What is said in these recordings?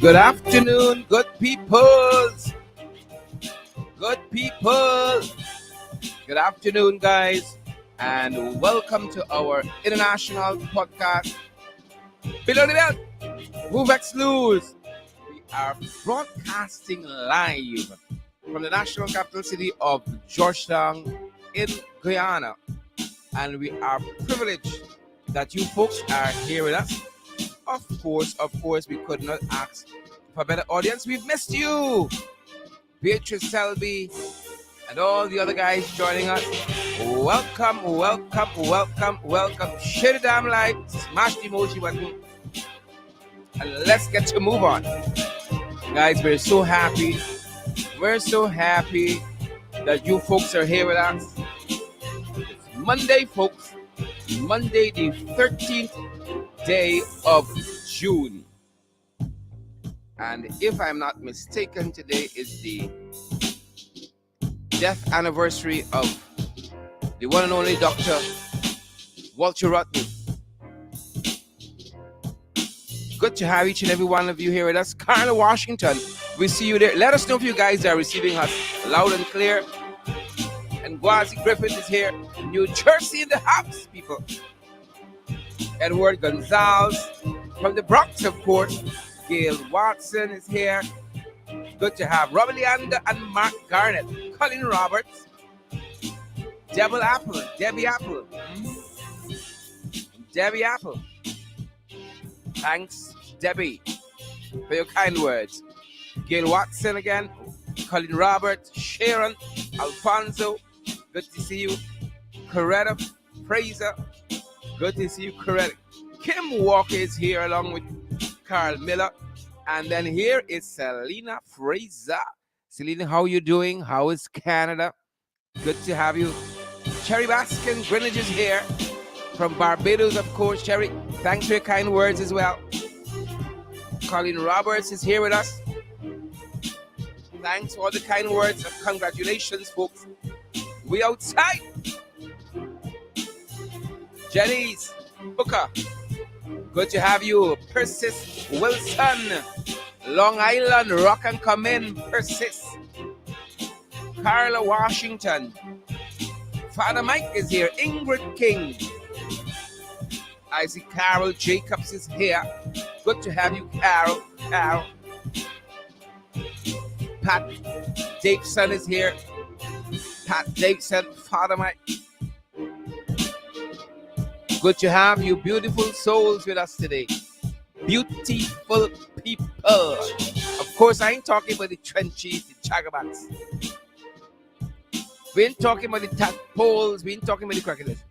Good afternoon, good peoples. Good people. Good afternoon, guys, and welcome to our international podcast. Below the belt, Movex News. We are broadcasting live from the national capital city of Georgetown in Guyana, and we are privileged that you folks are here with us. Of course, we could not ask for a better audience. We've missed you, Beatrice Selby, and all the other guys joining us. Welcome, welcome, welcome, welcome. Share the damn light, smash the emoji button, and let's get to move on. Guys, we're so happy. We're so happy that you folks are here with us. It's Monday, folks. Monday, the 13th day of June. And if I'm not mistaken, today is the death anniversary of the one and only Dr. Walter Rutten. Good to have each and every one of you here with us. Carla Washington, we see you there. Let us know if you guys are receiving us loud and clear. And Gwazi Griffith is here. New Jersey in the house, people. Edward Gonzalez from the Bronx, of course. Gail Watson is here. Good to have Robert Leander and Mark Garnett. Colin Roberts. Debbie Apple. Debbie Apple. Thanks, Debbie, for your kind words. Gail Watson again. Colin Roberts. Sharon. Alfonso. Good to see you. Coretta Fraser. Good to see you, Coretta. Kim Walker is here along with Carl Miller. And then here is Selena Fraser. Selena, how you doing? How is Canada? Good to have you. Cherry Baskin Greenwich is here from Barbados, of course. Cherry, thanks for your kind words as well. Colin Roberts is here with us. Thanks for all the kind words and congratulations, folks. We outside. Jenny's Booker. Good to have you. Persis Wilson. Long Island, rock and come in. Persis. Carla Washington. Father Mike is here. Ingrid King. I see Carol Jacobs is here. Good to have you, Carol. Pat Daveson is here. Pat Daveson, Father Mike. Good to have you, beautiful souls, with us today. Beautiful people. Of course, I ain't talking about the trenchies, the chagabats. We ain't talking about the tadpoles. We ain't talking about the crocodiles.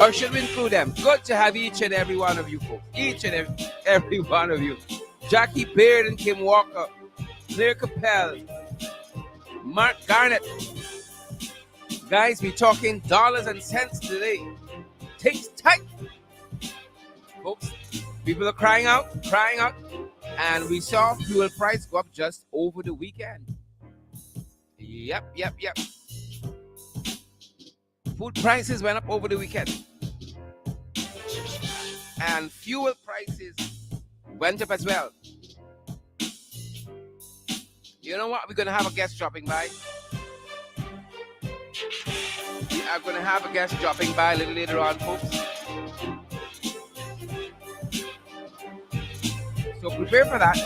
Or should we include them? Good to have each and every one of you folks. Each and every one of you. Jackie Beard and Kim Walker. Claire Capel. Mark Garnett. Guys, we're talking dollars and cents today. Things tight. Folks, people are crying out. And we saw fuel price go up just over the weekend. Yep. Food prices went up over the weekend. And fuel prices went up as well. You know what? We're going to have a guest dropping by. We are going to have a guest dropping by a little later on, folks. So prepare for that.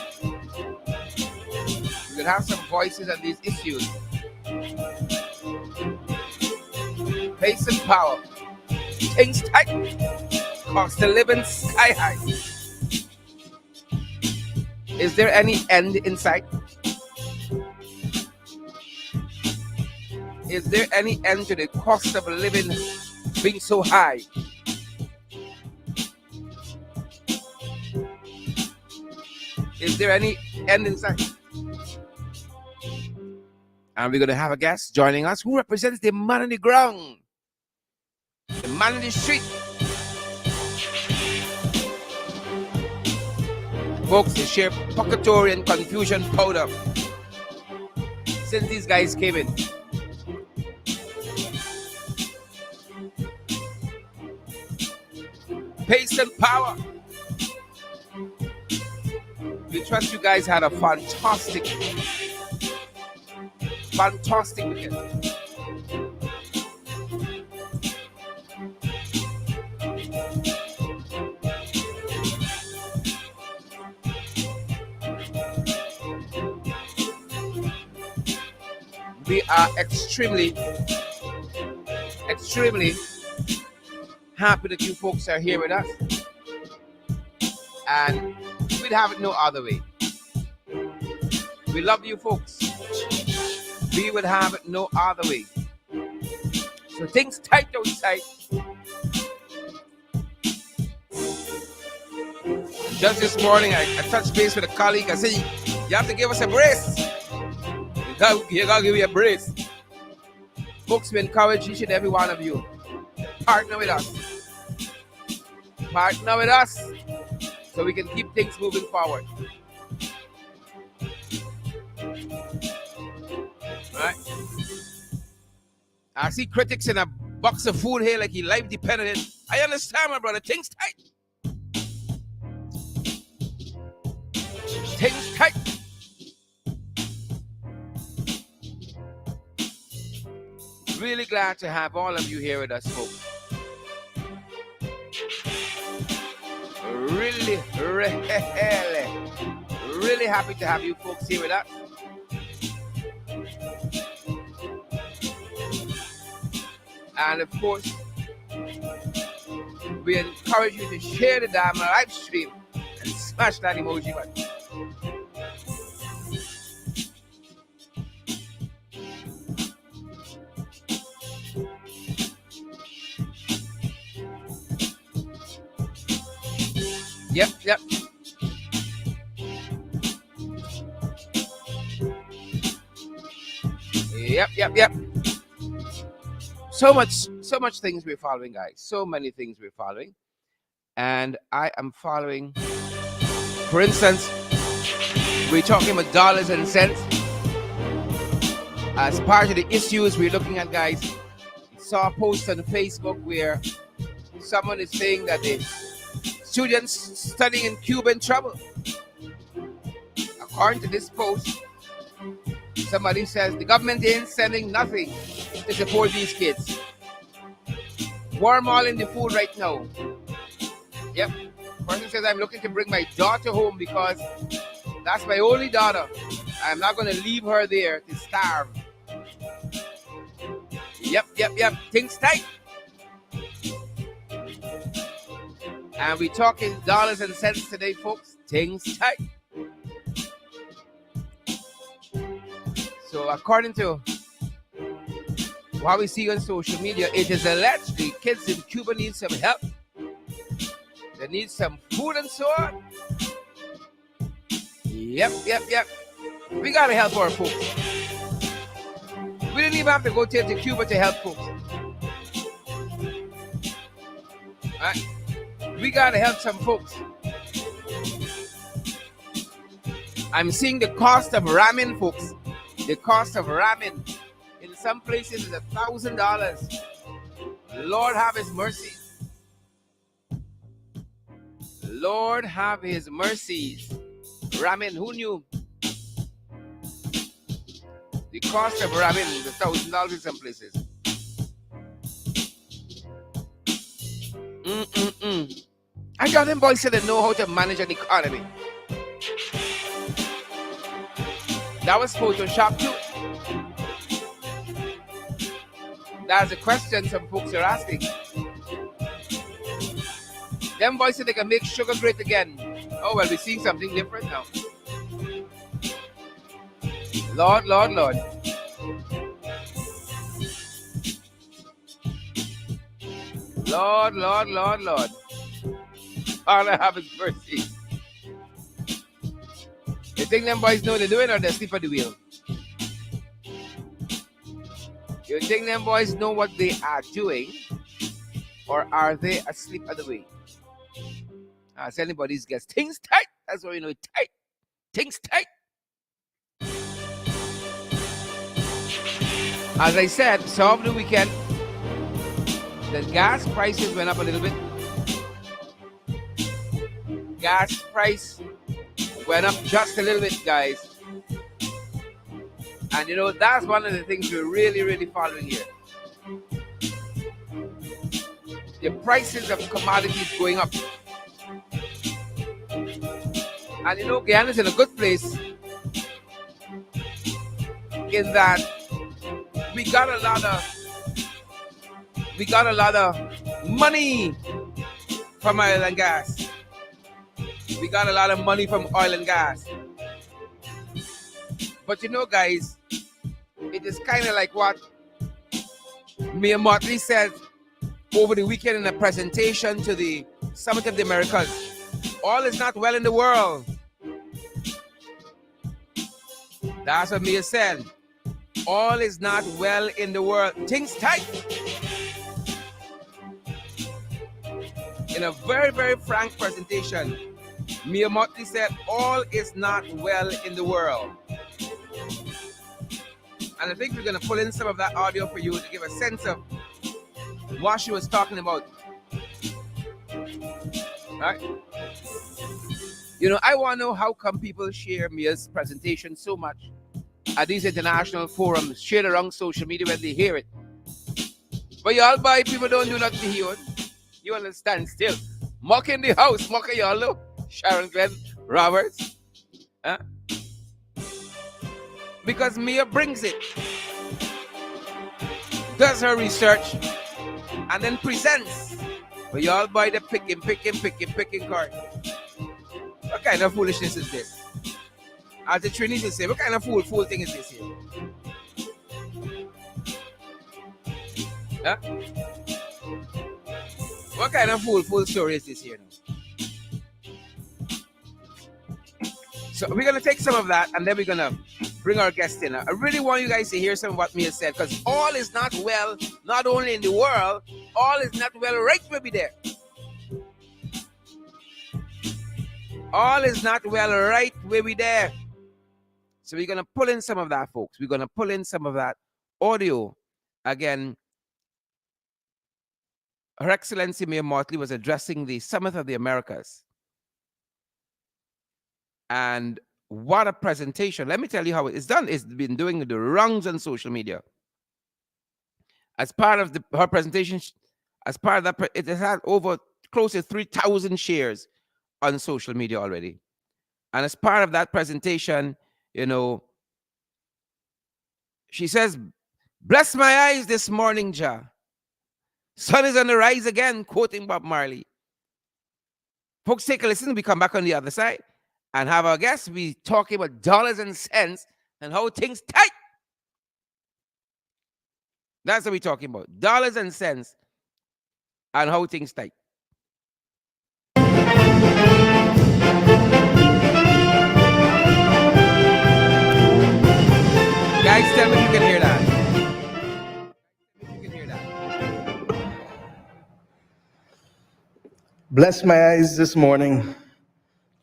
We're going to have some voices on these issues. Pace and power. Things tight. Cost of living sky high. Is there any end in sight? Is there any end to the cost of living being so high? Is there any end in sight? And we're going to have a guest joining us who represents the man on the ground, the man in the street. Folks, they share purgatory and confusion powder since these guys came in. Pace and power. We trust you guys had a fantastic weekend. We are extremely happy that you folks are here with us. And we'd have it no other way. We love you folks. We would have it no other way. So things tight outside. Just this morning, I touched base with a colleague. I said, you have to give us a brace. You gotta give me a brace. Folks, we encourage each and every one of you. Partner with us. Partner with us so we can keep things moving forward. Right? I see critics in a box of food here like he life depended on it. I understand, my brother. Things tight. Things tight. Really glad to have all of you here with us, folks. Really happy to have you folks here with us. And of course, we encourage you to share the damn live stream and smash that emoji button. Yep. So much things we're following, guys. So many things we're following. And I am following, for instance, we're talking about dollars and cents. As part of the issues we're looking at, guys, I saw a post on Facebook where someone is saying that the students studying in Cuba in trouble. According to this post, somebody says the government ain't sending nothing to support these kids. Worm all in the food right now. Yep. Person says I'm looking to bring my daughter home because that's my only daughter. I'm not going to leave her there to starve. Yep. Things tight. And we're talking dollars and cents today, folks. Things tight. So according to what we see on social media, it is alleged the kids in Cuba need some help. They need some food and so on. Yep. We gotta help our folks. We didn't even have to go to Cuba to help folks. Right? We gotta help some folks. I'm seeing the cost of ramen, folks. The cost of ramen in some places is $1,000. Lord have his mercy. Lord have his mercies. Ramen, who knew? The cost of ramen is $1,000 in some places. I got them boys said they know how to manage an economy. That was Photoshop too. That's a question some folks are asking. Them boys said they can make sugar great again. Oh, well, we're seeing something different now. Lord. Lord I have his mercy. You think them boys know what they're doing or they're asleep at the wheel? You think them boys know what they are doing or are they asleep at the wheel? As anybody's guess, things tight. That's what we know, tight. Things tight. As I said, so over the weekend, the gas prices went up a little bit. Gas price went up just a little bit, guys. And that's one of the things we're really, really following here. The prices of commodities going up. And Guyana's in a good place in that we got a lot of money from oil and gas. We got a lot of money from oil and gas. But guys, it is kind of like what Mayor Motley said over the weekend in a presentation to the Summit of the Americas. All is not well in the world. That's what Mayor said. All is not well in the world. Things tight. In a very, very frank presentation, Mayor Motley said, all is not well in the world. And I think we're going to pull in some of that audio for you to give a sense of what she was talking about. Right? I want to know how come people share Mia's presentation so much at these international forums, share it around social media when they hear it. But y'all buy people don't do nothing to hear it. You understand still. Mock in the house, mock y'all know. Sharon Glenn Roberts. Huh? Because Mia brings it. Does her research and then presents. But y'all buy the picking card. What kind of foolishness is this? As the Trinity say, what kind of fool thing is this here? Huh? What kind of fool story is this here now? So we're going to take some of that and then we're going to bring our guest in. I really want you guys to hear some of what Mia said, because all is not well, not only in the world, all is not well right where we there. All is not well right where we there. So we're going to pull in some of that, folks. We're going to pull in some of that audio. Again, Her Excellency Mayor Motley was addressing the Summit of the Americas. And what a presentation. Let me tell you how it's done. It's been doing the rounds on social media. As part of her presentation, as part of that, it has had over close to 3,000 shares on social media already. And as part of that presentation, she says, "Bless my eyes this morning, Jah. Sun is on the rise again," quoting Bob Marley. Folks, take a listen. We come back on the other side and have our guests be talking about dollars and cents and how things tight. That's what we're talking about. Dollars and cents and how things tight. Guys, tell me if you can hear that. If you can hear that. Bless my eyes this morning.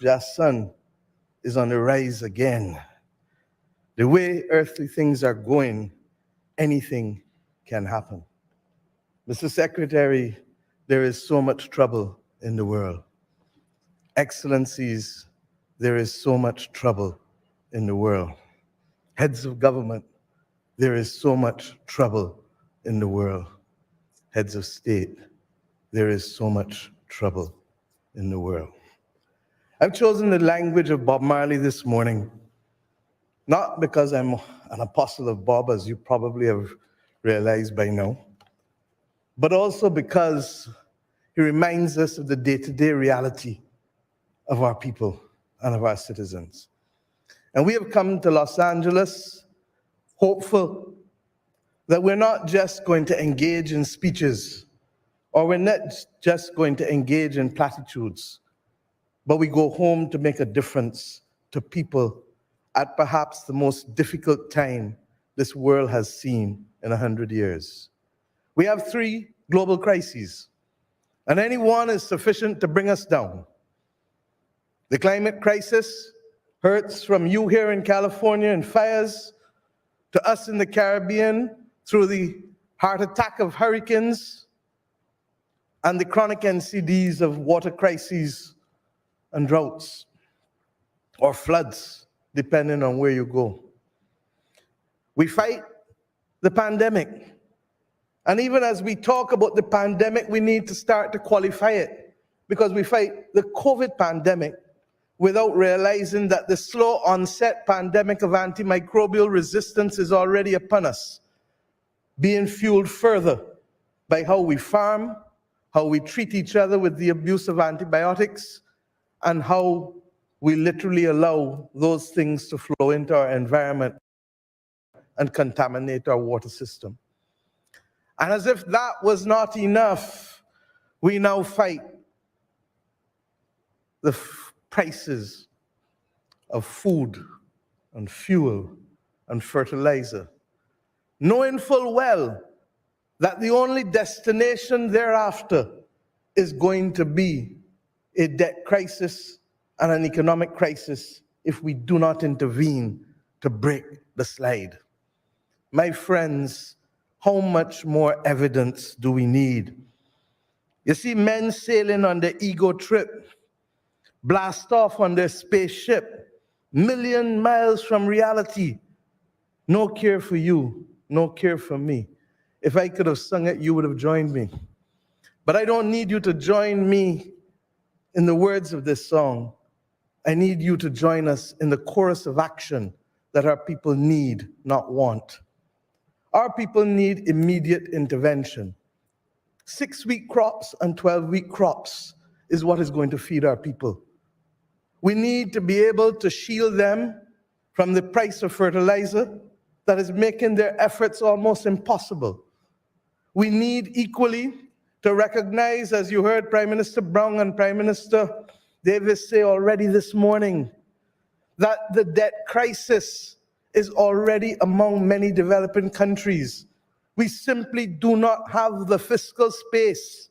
Jah sun is on the rise again. The way earthly things are going, anything can happen. Mr. Secretary, there is so much trouble in the world. Excellencies, there is so much trouble in the world. Heads of government, there is so much trouble in the world. Heads of state, there is so much trouble in the world. I've chosen the language of Bob Marley this morning, not because I'm an apostle of Bob, as you probably have realized by now, but also because he reminds us of the day-to-day reality of our people and of our citizens. And we have come to Los Angeles hopeful that we're not just going to engage in speeches, or we're not just going to engage in platitudes, but we go home to make a difference to people at perhaps the most difficult time this world has seen in 100 years. We have 3 global crises, and any one is sufficient to bring us down. The climate crisis hurts from you here in California in fires, to us in the Caribbean through the heart attack of hurricanes, and the chronic NCDs of water crises and droughts. or floods, depending on where you go. We fight the pandemic. And even as we talk about the pandemic, we need to start to qualify it, because we fight the COVID pandemic without realizing that the slow onset pandemic of antimicrobial resistance is already upon us, being fueled further by how we farm, how we treat each other with the abuse of antibiotics, and how we literally allow those things to flow into our environment and contaminate our water system. And as if that was not enough, we now fight the prices of food and fuel and fertilizer, knowing full well that the only destination thereafter is going to be a debt crisis and an economic crisis if we do not intervene to break the slide. My friends, how much more evidence do we need? You see men sailing on their ego trip, blast off on their spaceship, million miles from reality. No care for you, no care for me. If I could have sung it, you would have joined me. But I don't need you to join me in the words of this song. I need you to join us in the chorus of action that our people need, not want. Our people need immediate intervention. 6-week crops and 12-week crops is what is going to feed our people. We need to be able to shield them from the price of fertilizer that is making their efforts almost impossible. We need equally to recognize, as you heard Prime Minister Brown and Prime Minister Davis say already this morning, that the debt crisis is already among many developing countries. We simply do not have the fiscal space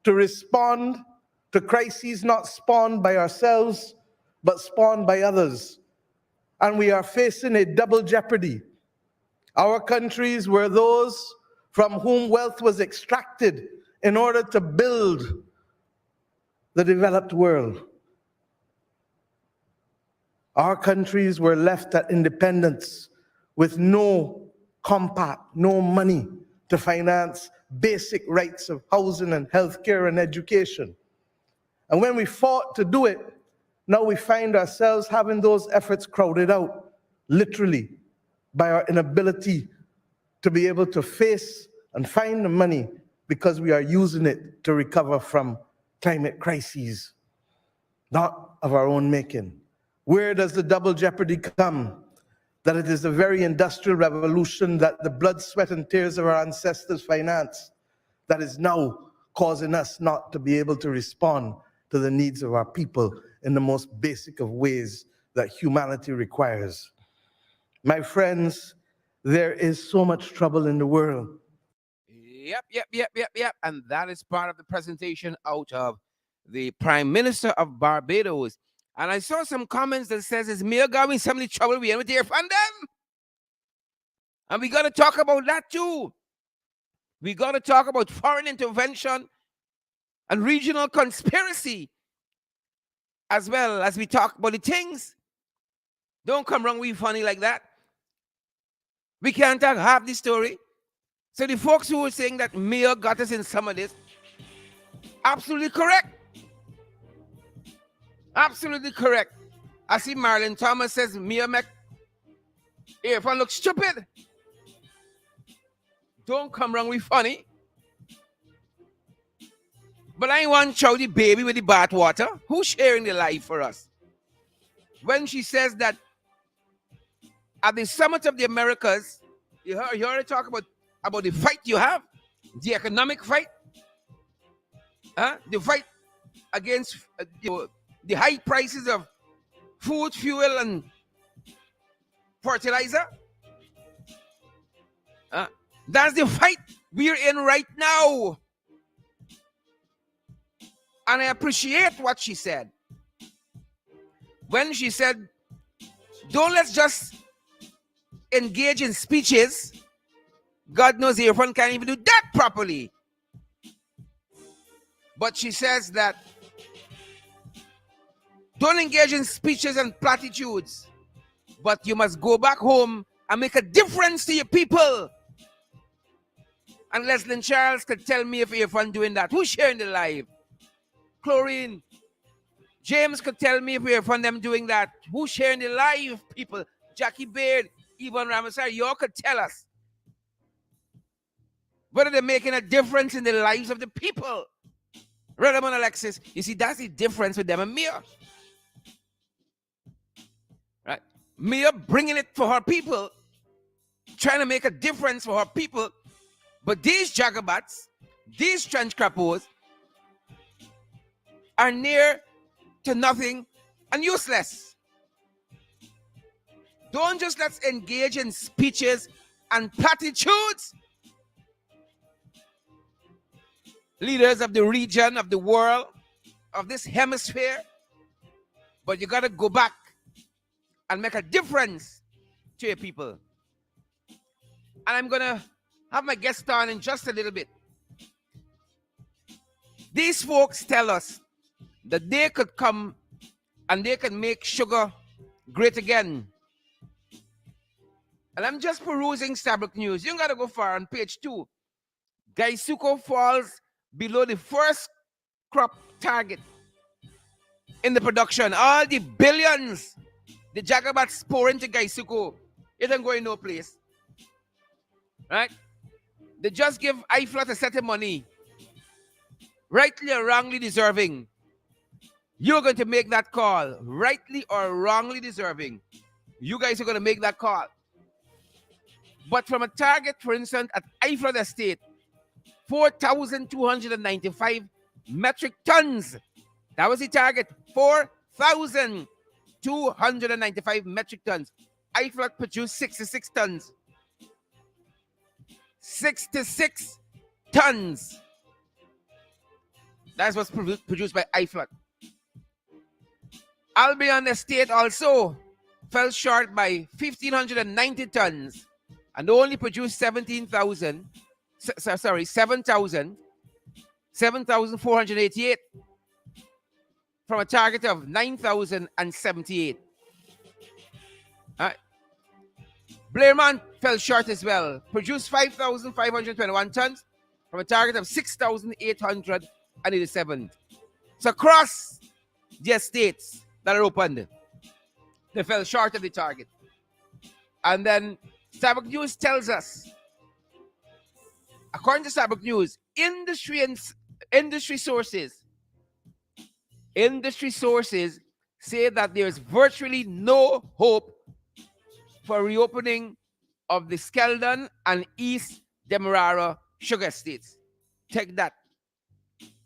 to respond to crises not spawned by ourselves, but spawned by others. And we are facing a double jeopardy. Our countries were those from whom wealth was extracted in order to build the developed world. Our countries were left at independence with no compact, no money to finance basic rights of housing and healthcare and education. And when we fought to do it, now we find ourselves having those efforts crowded out, literally, by our inability to be able to face and find the money because we are using it to recover from climate crises, not of our own making. Where does the double jeopardy come? That it is the very industrial revolution that the blood, sweat, and tears of our ancestors financed that is now causing us not to be able to respond to the needs of our people in the most basic of ways that humanity requires. My friends, there is so much trouble in the world. Yep. And that is part of the presentation out of the Prime Minister of Barbados. And I saw some comments that says, is Mayor Garvin some of the trouble we in with their fund them? And we got to talk about that too. We got to talk about foreign intervention and regional conspiracy, as well as we talk about the things. Don't come wrong with funny like that. We can't talk half the story. So the folks who were saying that Mayor got us in some of this, absolutely correct. Absolutely correct. I see Marilyn Thomas says Mayor make everyone look stupid. Don't come wrong with funny. But I want to show the baby with the bath water. Who's sharing the life for us? When she says that at the Summit of the Americas, you already talk about the fight you have, the economic fight, the fight against the high prices of food, fuel, and fertilizer. That's the fight we're in right now. And I appreciate what she said. When she said, don't let's just engage in speeches. God knows everyone can't even do that properly. But she says that Don't engage in speeches and platitudes, but you must go back home and make a difference to your people. And Leslie Charles could tell me if you're fun doing that. Who's sharing the live? Chlorine. James could tell me if we're fun them doing that. Who's sharing the live, people? Jackie Baird, Yvonne Ramasar, you all could tell us whether they're making a difference in the lives of the people. Redmond Alexis, you see, that's the difference with them and Mia. Right? Mia bringing it for her people, trying to make a difference for her people. But these jagabats, these trench crappos, are near to nothing and useless. Don't just let's engage in speeches and platitudes. Leaders of the region, of the world, of this hemisphere, but you got to go back and make a difference to your people. And I'm going to have my guest on in just a little bit. These folks tell us that they could come and they can make sugar great again. And I'm just perusing Stabrook News. You don't got to go far. On page 2, Gaisuko falls below the first crop target in the production. All the billions the Jagabats pour into Gaisuko, it ain't going no place. Right? They just give IFLA a set of money, rightly or wrongly deserving. You're going to make that call, rightly or wrongly deserving. You guys are going to make that call. But from a target, for instance, at IFLA Estate, 4,295 metric tons. That was the target, 4,295 metric tons. IFLA produced 66 tons. 66 tons. That's what's produced by IFLA. Albion Estate also fell short by 1,590 tons and only produced 7,488 from a target of 9,078. Blairmont fell short as well, produced 5,521 tons from a target of 6,887. So across the estates that are opened, they fell short of the target. And then Stabrook News tells us, according to Stabrook News, industry sources say that there's virtually no hope for reopening of the Skeldon and East Demerara sugar estates. Take that.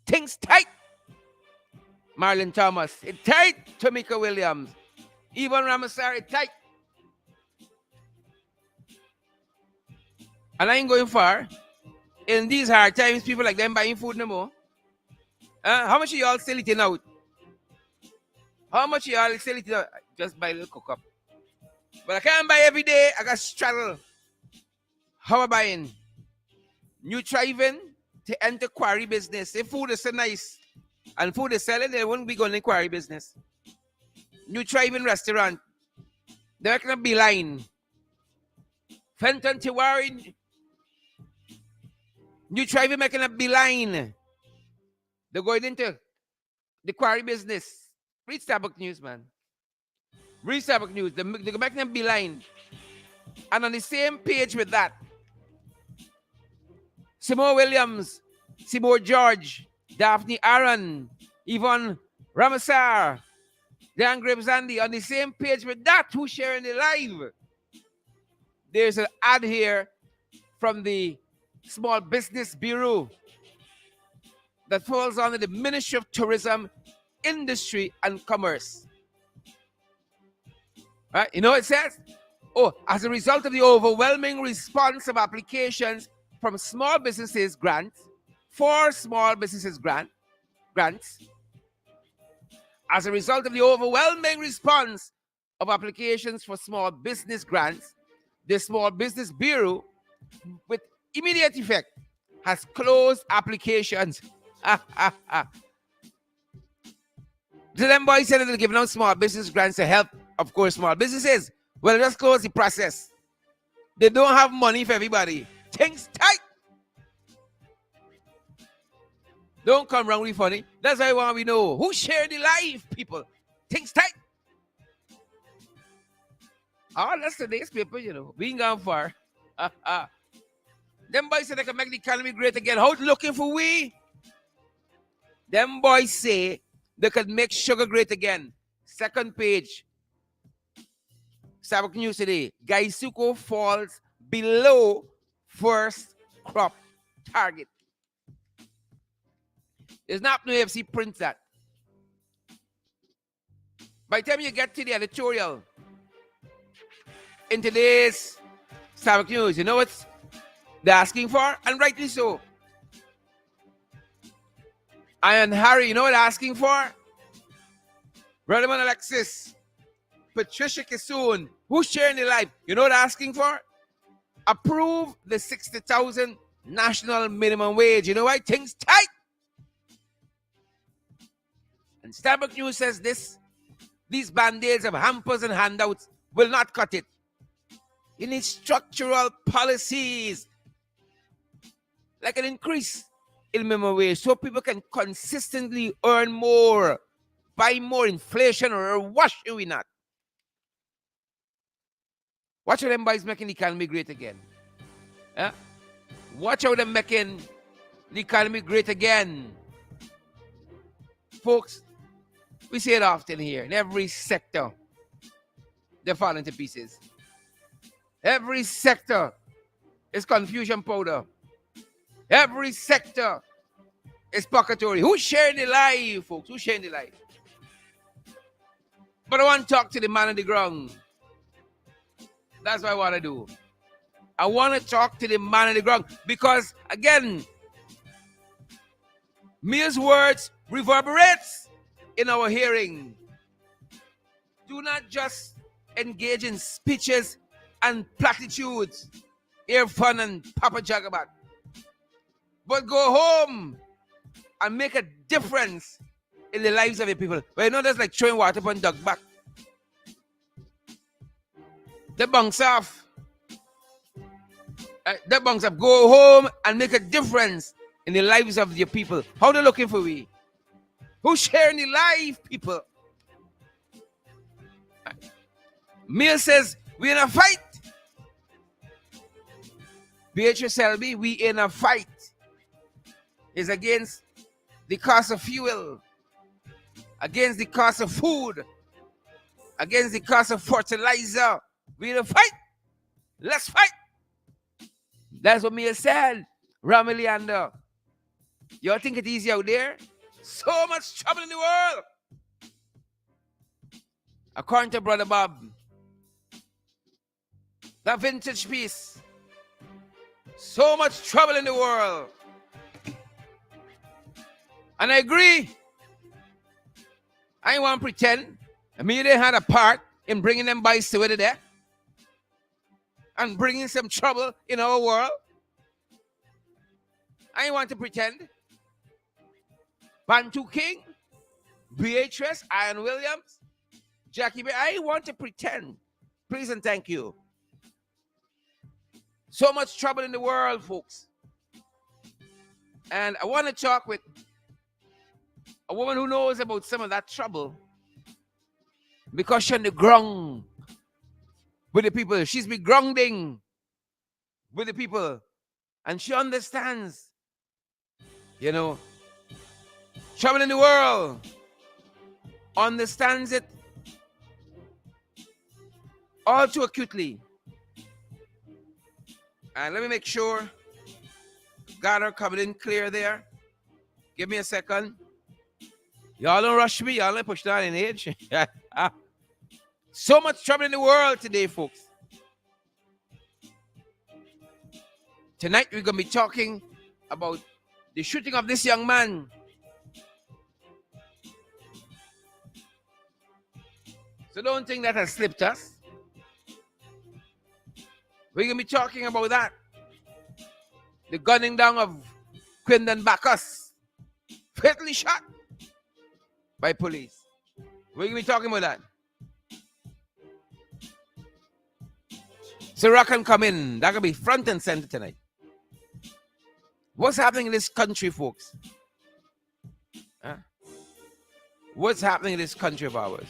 Things tight. Marlon Thomas, it tight. Tamika Williams, Yvonne Ramasari, tight. And I ain't going far. In these hard times, people like them buying food no more. How much are y'all still eating out? How much are y'all still eating out? Just buy a little cook up. But I can't buy every day. I got to straddle. How am I buying? New driving to enter quarry business. If food is so nice and food is selling, they won't be going in quarry business. New driving restaurant. They're making a beeline. Fenton Tiwari. New driving making a beeline. They're going into the quarry business. Read Stabrook News, man. Read Stabrook News. They're making a beeline. And on the same page with that, Seymour Williams, Seymour George, Daphne Aaron, Yvonne Ramasar, Dan Gravesandi, on the same page with that, who's sharing the live. There's an ad here from the Small Business Bureau that falls under the Ministry of Tourism, Industry and Commerce. Right? You know what it says? Oh, as a result of the overwhelming response of applications from small businesses grants, for small businesses grants, as a result of the overwhelming response of applications for small business grants, the Small Business Bureau, with immediate effect, has closed applications. So them boys said that they're giving out small business grants to help, of course, small businesses. Well, just close the process. They don't have money for everybody. Things tight. Don't come wrong with funny. That's why I want we know who share the life, people. Things tight. Oh, that's today's paper, you know. We ain't gone far. Them boys say they can make the economy great again. How looking for we? Them boys say they could make sugar great again. Second page. Sabbath News today. Gaisuko falls below first crop target. It's not no FC print that. By the time you get to the editorial in today's Sabbath News, you know what they're asking for? And rightly so. Ian Harry, you know what they're asking for? Rodman Alexis, Patricia Kissoon, who's sharing the life? You know what they're asking for? Approve the 60,000 national minimum wage. You know why? Things tight. And Starbucks News says these band-aids of hampers and handouts will not cut it. You need structural policies like an increase in minimum wage so people can consistently earn more, buy more, inflation or wash you not. Watch how them boys making the economy great again. Yeah? Watch how them making the economy great again. Folks, we say it often here. In every sector, they fall into pieces. Every sector is confusion powder. Every sector is pocketry. Who's sharing the life, folks? Who's sharing the life? But I want to talk to the man on the ground. That's what I want to do. I want to talk to the man on the ground because, again, Mia's words reverberates in our hearing. Do not just engage in speeches and platitudes, air fun and Papa Jagabat, but go home and make a difference in the lives of your people. But you know that's like throwing water upon duck back. The bunks off. The bunks off. Go home and make a difference in the lives of your people. How they looking for we? Who's sharing the life, people? Mill says, we in a fight. Beatrice Selby, we in a fight. Is against the cost of fuel, against the cost of food, against the cost of fertilizer. We in a fight. Let's fight. That's what Mia said. Ramiliander. Y'all think it's easy out there? So much trouble in the world. According to Brother Bob, that vintage piece. So much trouble in the world. And I agree. I ain't want to pretend. I mean, they had a part in bringing them boys to there and bringing some trouble in our world. I ain't want to pretend. Bantu King, Beatrice, Ian Williams, Jackie Bay. I ain't want to pretend. Please and thank you. So much trouble in the world, folks. And I want to talk with a woman who knows about some of that trouble because she's on the ground with the people. She's been grounding with the people. And she understands, you know, trouble in the world. Understands it all too acutely. And let me make sure got her coming in clear there. Give me a second. Y'all don't rush me. Y'all don't push down in age. So much trouble in the world today, folks. Tonight, we're going to be talking about the shooting of this young man. So don't think that has slipped us. We're going to be talking about that. The gunning down of Quindon Bacchus. Fatally shot by police. We're going to be talking about that. So Rock and come in. That going to be front and center tonight. What's happening in this country, folks? Huh? What's happening in this country of ours?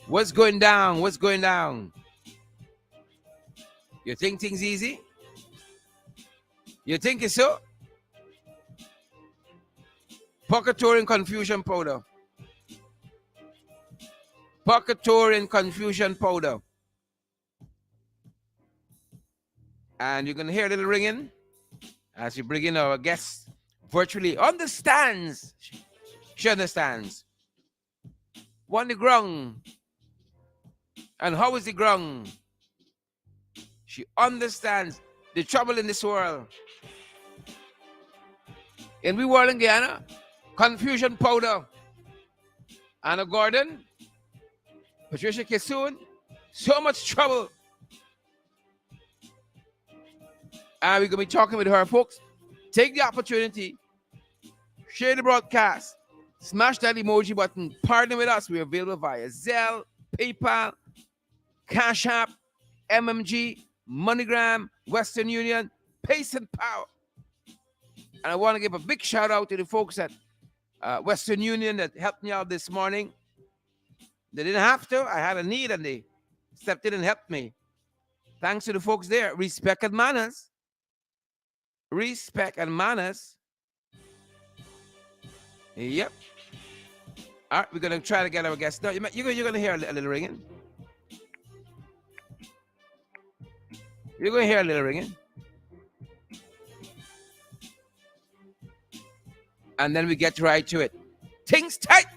What's going down? What's going down? You think things easy? You think it's so? Purgatory and confusion powder. Purgatory and confusion powder. And you're going to hear a little ringing as you bring in our guest virtually. Understands. She understands. One the ground. And how is the ground? She understands the trouble in this world. In we world in Guyana, confusion powder. Anna Gordon, Patricia Kissoon, so much trouble. And we're going to be talking with her, folks. Take the opportunity, share the broadcast, smash that emoji button, partner with us. We're available via Zelle, PayPal, Cash App, MMG, MoneyGram, Western Union, Pace and Power. And I want to give a big shout out to the folks at Western Union that helped me out this morning. They didn't have to. I had a need and they stepped in and helped me. Thanks to the folks there. Respect and manners. Respect and manners. Yep. All right, we're going to try to get our guests. No, you're going to hear a little ringing. You're going to hear a little ringing. And then we get right to it. Things tight.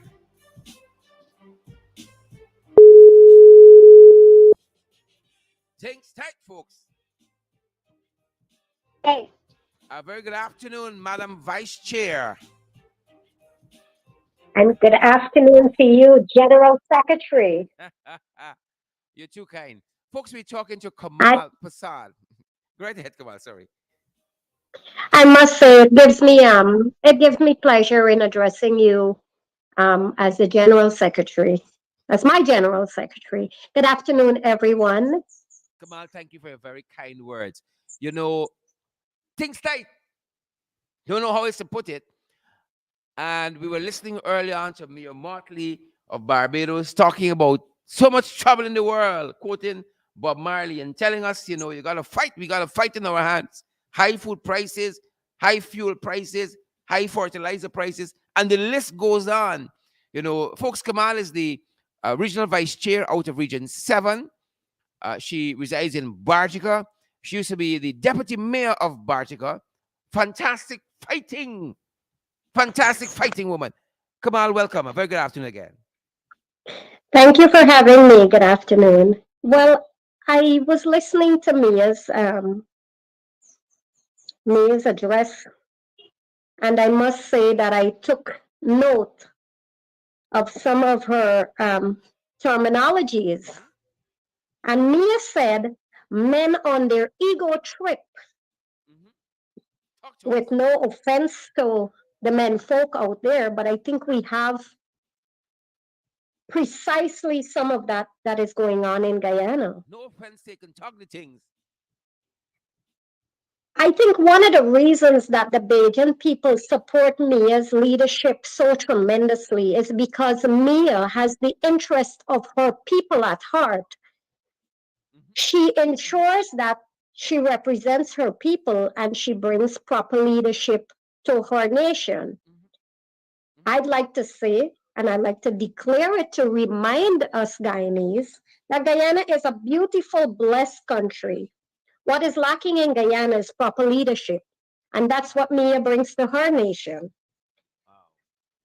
Things tight, folks. Hey. A very good afternoon, Madam Vice Chair. And good afternoon to you, General Secretary. You're too kind. Folks, we're talking to Kamal Passad. Go right ahead, Kamal, sorry. I must say it gives me pleasure in addressing you as the General Secretary, as my General Secretary. Good afternoon, everyone. Kamal, thank you for your very kind words. You know, things tight. Don't know how else to put it. And we were listening earlier on to Mia Motley of Barbados talking about so much trouble in the world, quoting Bob Marley and telling us, you know, you got to fight. We got to fight in our hands. High food prices, high fuel prices, high fertilizer prices, and the list goes on. You know, folks, Kamal is the regional vice chair out of Region 7. She resides in Bartica. She used to be the deputy mayor of Bartica. Fantastic fighting woman. Kamal, welcome. A very good afternoon again. Thank you for having me. Good afternoon. Well, I was listening to Mia's address, and I must say that I took note of some of her terminologies. And Mia said, men on their ego trip. With no offense to the men folk out there, but I think we have precisely some of that is going on in Guyana. No offense taken, talk the things. I think one of the reasons that the Bajan people support Mia's leadership so tremendously is because Mia has the interest of her people at heart. She ensures that she represents her people and she brings proper leadership to her nation. I'd like to say, and I'd like to declare it to remind us Guyanese, that Guyana is a beautiful, blessed country. What is lacking in Guyana is proper leadership, and that's what Mia brings to her nation.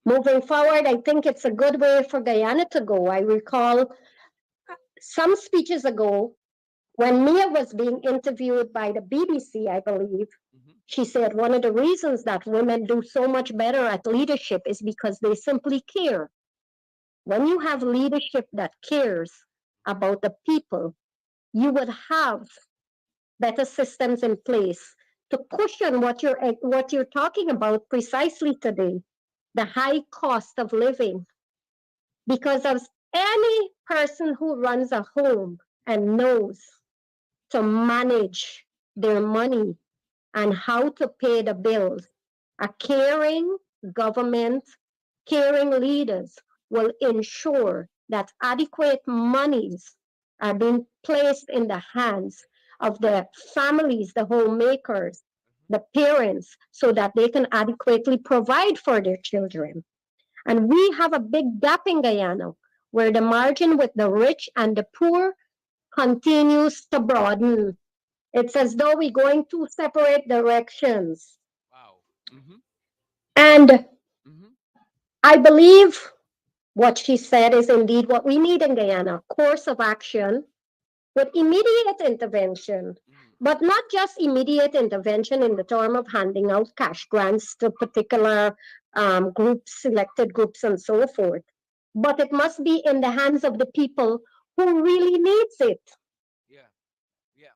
Moving forward, I think it's a good way for Guyana to go. I recall some speeches ago, when Mia was being interviewed by the BBC, I believe, she said one of the reasons that women do so much better at leadership is because they simply care. When you have leadership that cares about the people, you would have better systems in place to cushion what you're talking about precisely today, the high cost of living. Because of any person who runs a home and knows to manage their money and how to pay the bills, a caring government, caring leaders will ensure that adequate monies are being placed in the hands of the families, the homemakers, the parents, so that they can adequately provide for their children. And we have a big gap in Guyana where the margin with the rich and the poor continues to broaden. It's as though we're going two separate directions. Wow. Mm-hmm. And Mm-hmm. I believe what she said is indeed what we need in Guyana, course of action with immediate intervention, Mm-hmm. but not just immediate intervention in the term of handing out cash grants to particular groups, selected groups, and so forth. But it must be in the hands of the people who really needs it. Yeah. Yeah.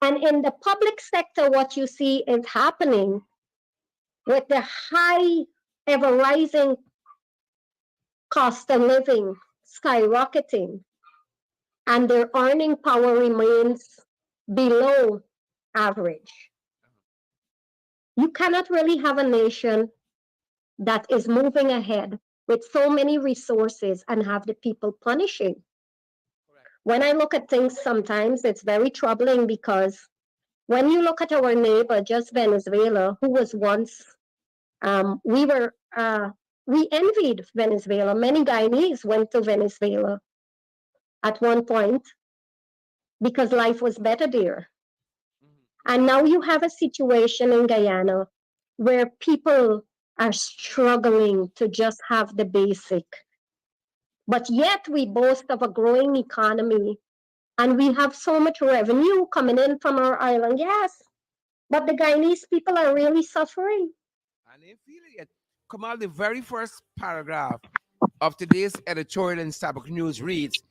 And in the public sector, what you see is happening with the high, ever rising cost of living skyrocketing, and their earning power remains below average. You cannot really have a nation that is moving ahead with so many resources and have the people punishing. Correct. When I look at things, sometimes it's very troubling because when you look at our neighbor, just Venezuela, who was once, we were, we envied Venezuela. Many Guyanese went to Venezuela at one point because life was better there. Mm-hmm. And now you have a situation in Guyana where people are struggling to just have the basic. But yet we boast of a growing economy and we have so much revenue coming in from our island. Yes, but the Guyanese people are really suffering. And they feel it. Kamal, the very first paragraph of today's editorial in Starbuck News reads,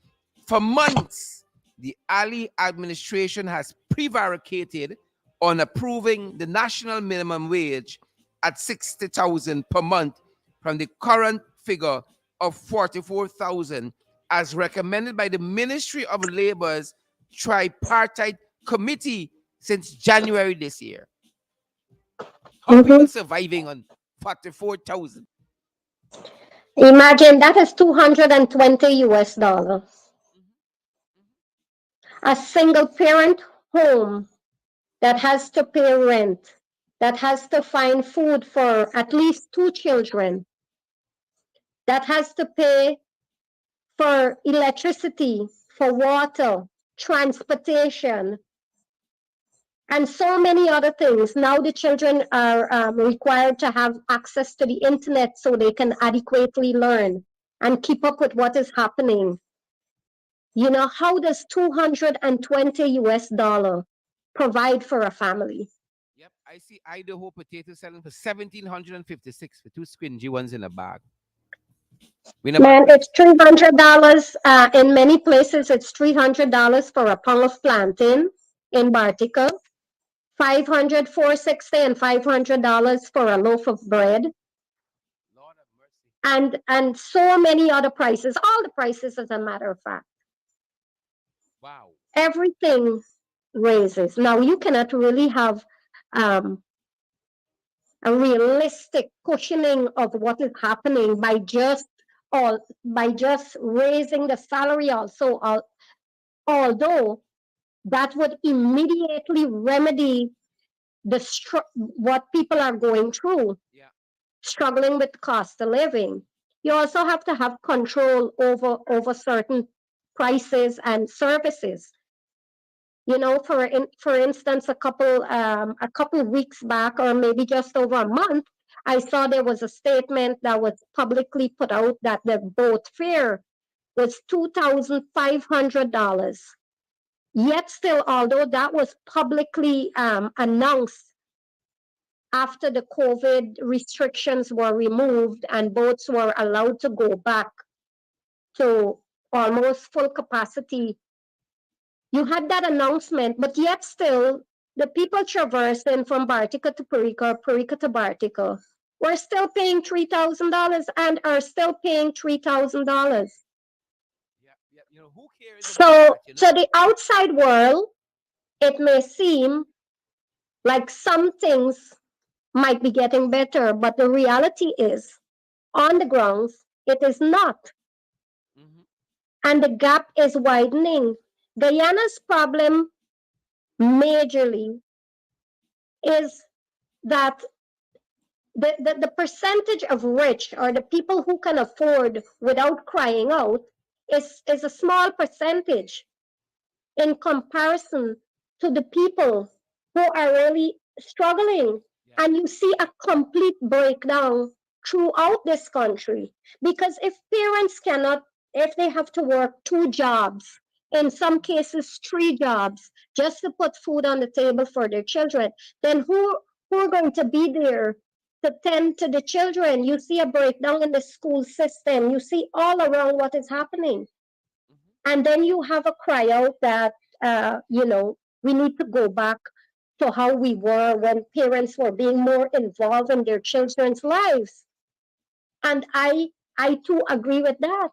for months, the Ali administration has prevaricated on approving the national minimum wage at 60,000 per month from the current figure of 44,000 as recommended by the Ministry of Labor's tripartite committee since January this year. How Mhm. people surviving on 44,000? Imagine that is 220 US dollars. A single parent home that has to pay rent, that has to find food for at least two children, that has to pay for electricity, for water, transportation, and so many other things. Now the children are required to have access to the internet so they can adequately learn and keep up with what is happening. You know, how does 220 US dollar provide for a family? Yep, I see Idaho potato selling for 1,756 for two squingy ones in a bag. We never Man, it's $300. In many places, it's $300 for a pound of plantain in Bartica. 500, 460, and $500 for a loaf of bread, Lord of mercy. and so many other prices. All the prices, as a matter of fact, Wow. everything raises. Now you cannot really have um, a realistic cushioning of what is happening by just raising the salary. Also, although that would immediately remedy what people are going through, Yeah. struggling with cost of living. You also have to have control over certain prices and services. You know, for instance, a couple weeks back, or maybe just over a month, I saw there was a statement that was publicly put out that the boat fare was $2,500. Yet still, although that was publicly announced after the COVID restrictions were removed and boats were allowed to go back to almost full capacity, you had that announcement, but yet still The people traversing from Bartica to Perica, Perica to Bartica, were still paying $3,000 and are still paying $3,000. Yeah, yeah. You know, who cares about So, that, you to know? the outside world, it may seem like some things might be getting better, but the reality is, on the grounds, it is not. Mm-hmm. And the gap is widening. Guyana's problem majorly is that the percentage of rich or the people who can afford without crying out is a small percentage in comparison to the people who are really struggling. Yeah. And you see a complete breakdown throughout this country. Because if parents cannot, if they have to work two jobs, in some cases three jobs, just to put food on the table for their children, then who are going to be there to tend to the children? You see a breakdown in the school system. You see all around what is happening. Mm-hmm. And then you have a cry out that, we need to go back to how we were when parents were being more involved in their children's lives. And I too agree with that.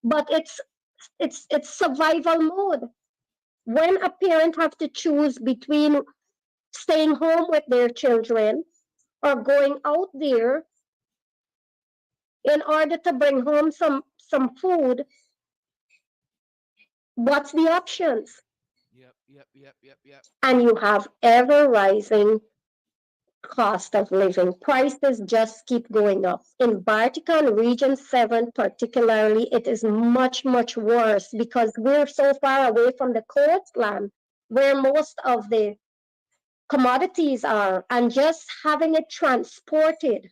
But it's survival mode. When a parent have to choose between staying home with their children or going out there in order to bring home some food, what's the options? Yep, yep, yep, yep, yep. And you have ever rising cost of living. Prices just keep going up. In Bartica Region 7 particularly, it is much, much worse because we're so far away from the coastland where most of the commodities are, and just having it transported.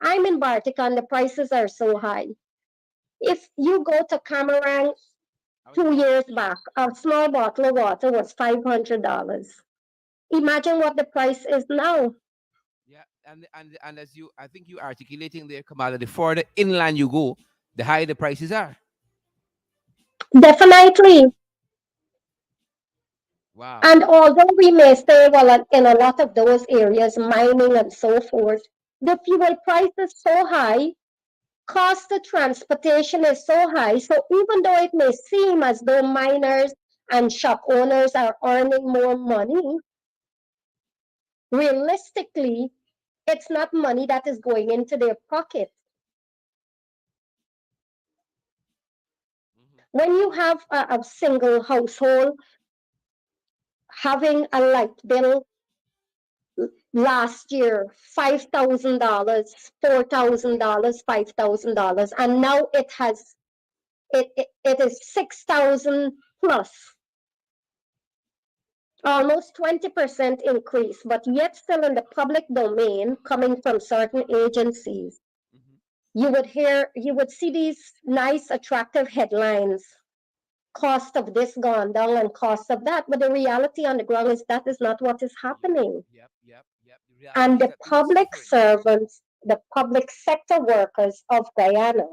I'm in Bartica and the prices are so high. If you go to Camarang Oh two yeah. years back, a small bottle of water was $500. Imagine what the price is now. Yeah, and as you, I think you articulating there, Kamala, the further inland you go, the higher the prices are. Definitely. Wow. And although we may say, well, in a lot of those areas, mining and so forth, the fuel price is so high, cost of transportation is so high. So even though it may seem as though miners and shop owners are earning more money, realistically, it's not money that is going into their pocket. Mm-hmm. When you have a single household having a light bill last year, $5,000, $4,000, $5,000, and now it is 6,000 plus, almost 20% increase, but yet still in the public domain coming from certain agencies. Mm-hmm. You would see these nice, attractive headlines, cost of this gone down and cost of that, but the reality on the ground is that is not what is Yep, happening. yep, yep, yep. The And reality is the that people are public suffering. servants, the public sector workers of Guyana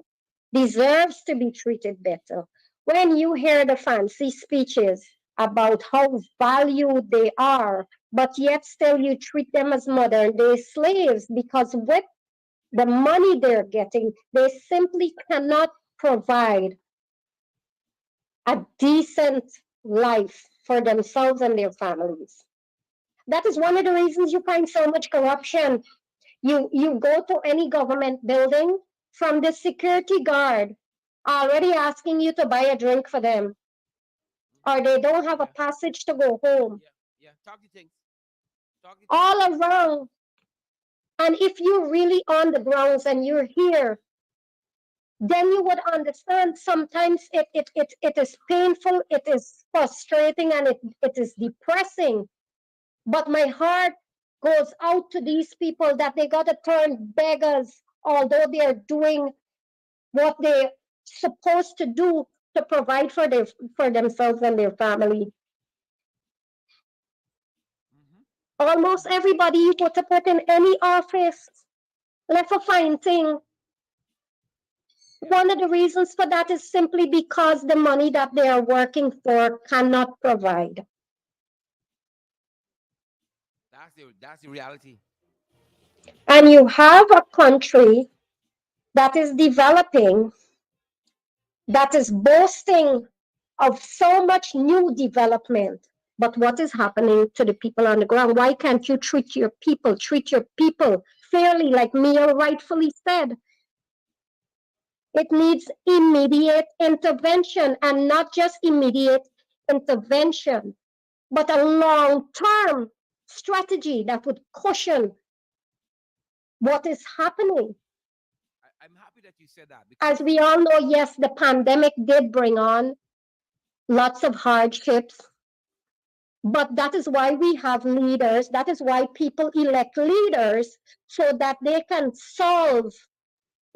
deserves to be treated better. When you hear the fancy speeches about how valued they are, but yet still you treat them as modern day slaves because with the money they're getting, they simply cannot provide a decent life for themselves and their families. That is one of the reasons you find so much corruption. You go to any government building, from the security guard already asking you to buy a drink for them, or they don't have a Yeah, passage to go home. yeah, yeah. Talk the things. Talk the things. All around. And if you're really on the grounds and you're here, then you would understand sometimes it is painful, it is frustrating, and it is depressing. But my heart goes out to these people that they got to turn beggars, although they are doing what they're supposed to do to provide for themselves and their family. Mm-hmm. Almost Mm-hmm. everybody you put in any office left a fine thing. Yeah. One of the reasons for that is simply because the money that they are working for cannot provide. that's the reality. And you have a country that is developing, that is boasting of so much new development. But what is happening to the people on the ground? Why can't you treat your people fairly, like Mia rightfully said? It needs immediate intervention, and not just immediate intervention, but a long term strategy that would cushion what is happening. I'm happy that you said that As because we all know, yes, the pandemic did bring on lots of hardships, but that is why we have leaders. That is why people elect leaders, so that they can solve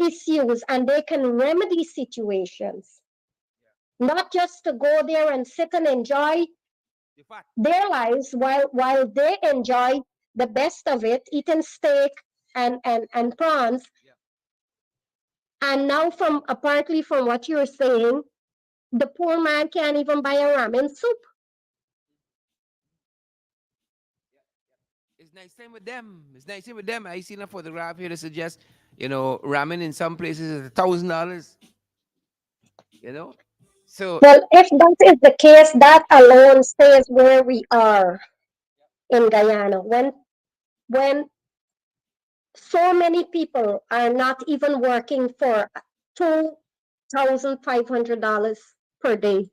issues and they can remedy situations, not just to go there and sit and enjoy the fact, their lives while they enjoy the best of it, eating steak and prawns. yeah, And now, from apparently from what you're saying, the poor man can't even buy a ramen soup. it's nice time with them. It's nice time with them. I seen a photograph here that suggests, ramen in some places is $1,000. You know, so Well, if that is the case, that alone says where we are in Guyana. When so many people are not even working for $2,500 per day.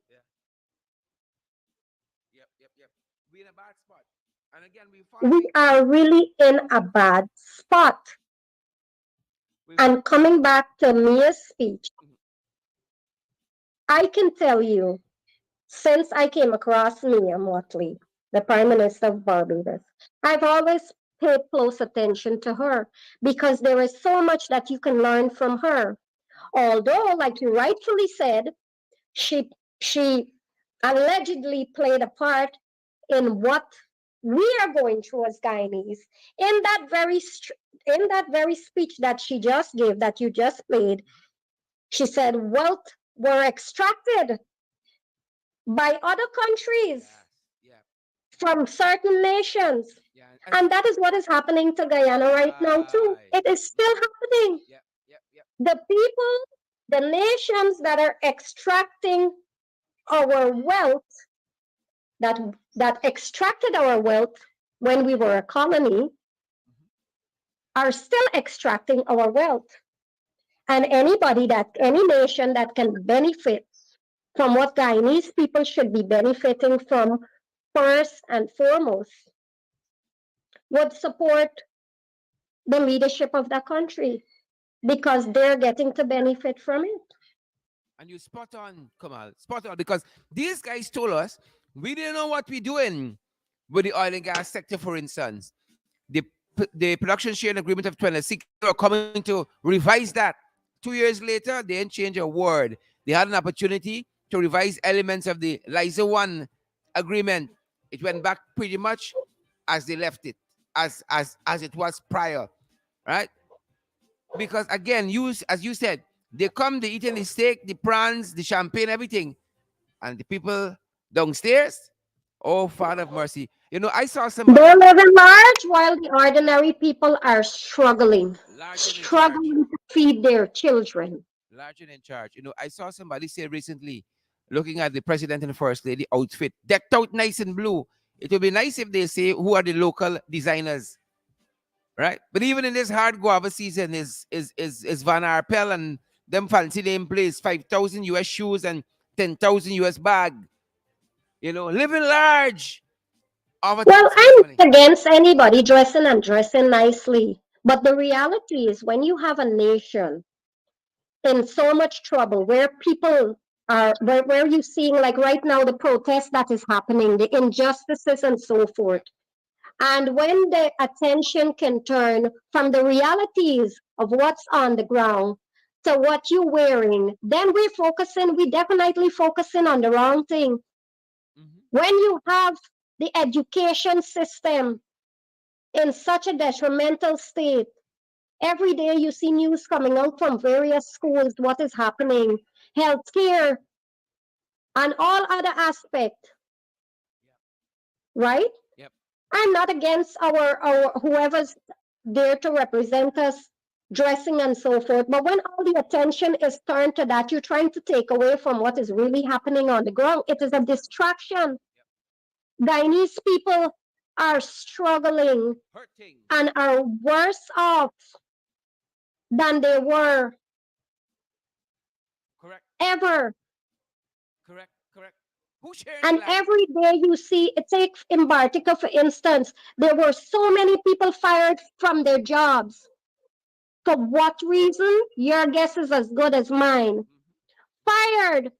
yeah, yep. We in a bad spot, and again, we're We following. are really in a bad spot. We, And coming back to Mia's speech, mhm, I can tell you, since I came across Mia Motley, the Prime Minister of Barbados, I've always paid close attention to her because there is so much that you can learn from her. Although, like you rightfully said, she she allegedly played a part in what we are going through as Guyanese. In that in that very speech that she just gave, that you just played, she said wealth were extracted by other countries yes, yeah, from certain nations. yeah, And that is what is happening to Guyana right now, too. right, It is still happening. yep. The people, the nations that are extracting our wealth, that, that extracted our wealth when we were a colony, Mhm. are still extracting our wealth. And any nation that can benefit from what Guyanese people should be benefiting from first and foremost would support the leadership of that country because they're getting to benefit from it. And you spot on, Kamal, spot on, because these guys told us we didn't know what we're doing with the oil and gas sector, for instance. The production sharing agreement of 2016, they were coming to revise that. 2 years later, they didn't change a word. They had an opportunity to revise elements of the LISA 1 agreement. It went back pretty much as they left it, as it was prior, right? Because again, as you said, they come, they eating the steak, the prawns, the champagne, everything, and the people downstairs. Oh, Father of mercy! I saw They're somebody living large while the ordinary people are larger in charge, struggling to feed their children. larger in charge. I saw somebody say recently, looking at the president and first lady outfit, decked out nice and blue. It would be nice if they say who are the local designers, right? But even in this hard guava season, is Van Arpel and them fancy name place, 5,000 US shoes and 10,000 US bag. Living large of a Well, taxpayers' I'm money. not against anybody dressing and dressing nicely. But the reality is, when you have a nation in so much trouble, where people where you're seeing, like right now, the protest that is happening, the injustices and so forth, Yeah. and when the attention can turn from the realities of what's on the ground to what you're wearing, then we definitely focusing on the wrong thing. Hmm. When you have the education system in such a detrimental state, every day you see news coming out from various schools, what is happening, healthcare, and all other aspects, Yeah. right? Yep. I'm not against our whoever's there to represent us, dressing and so forth. But when all the attention is turned to that, you're trying to take away from what is really happening on the ground. It is a distraction. Guyanese people are struggling Hurting. and are worse off than they were Correct. ever. Correct. Correct. Who sharing the And land? every day you see, take in Bartica, for instance, there were so many people fired from their jobs. For what reason? Your guess is as good as mine. Fired.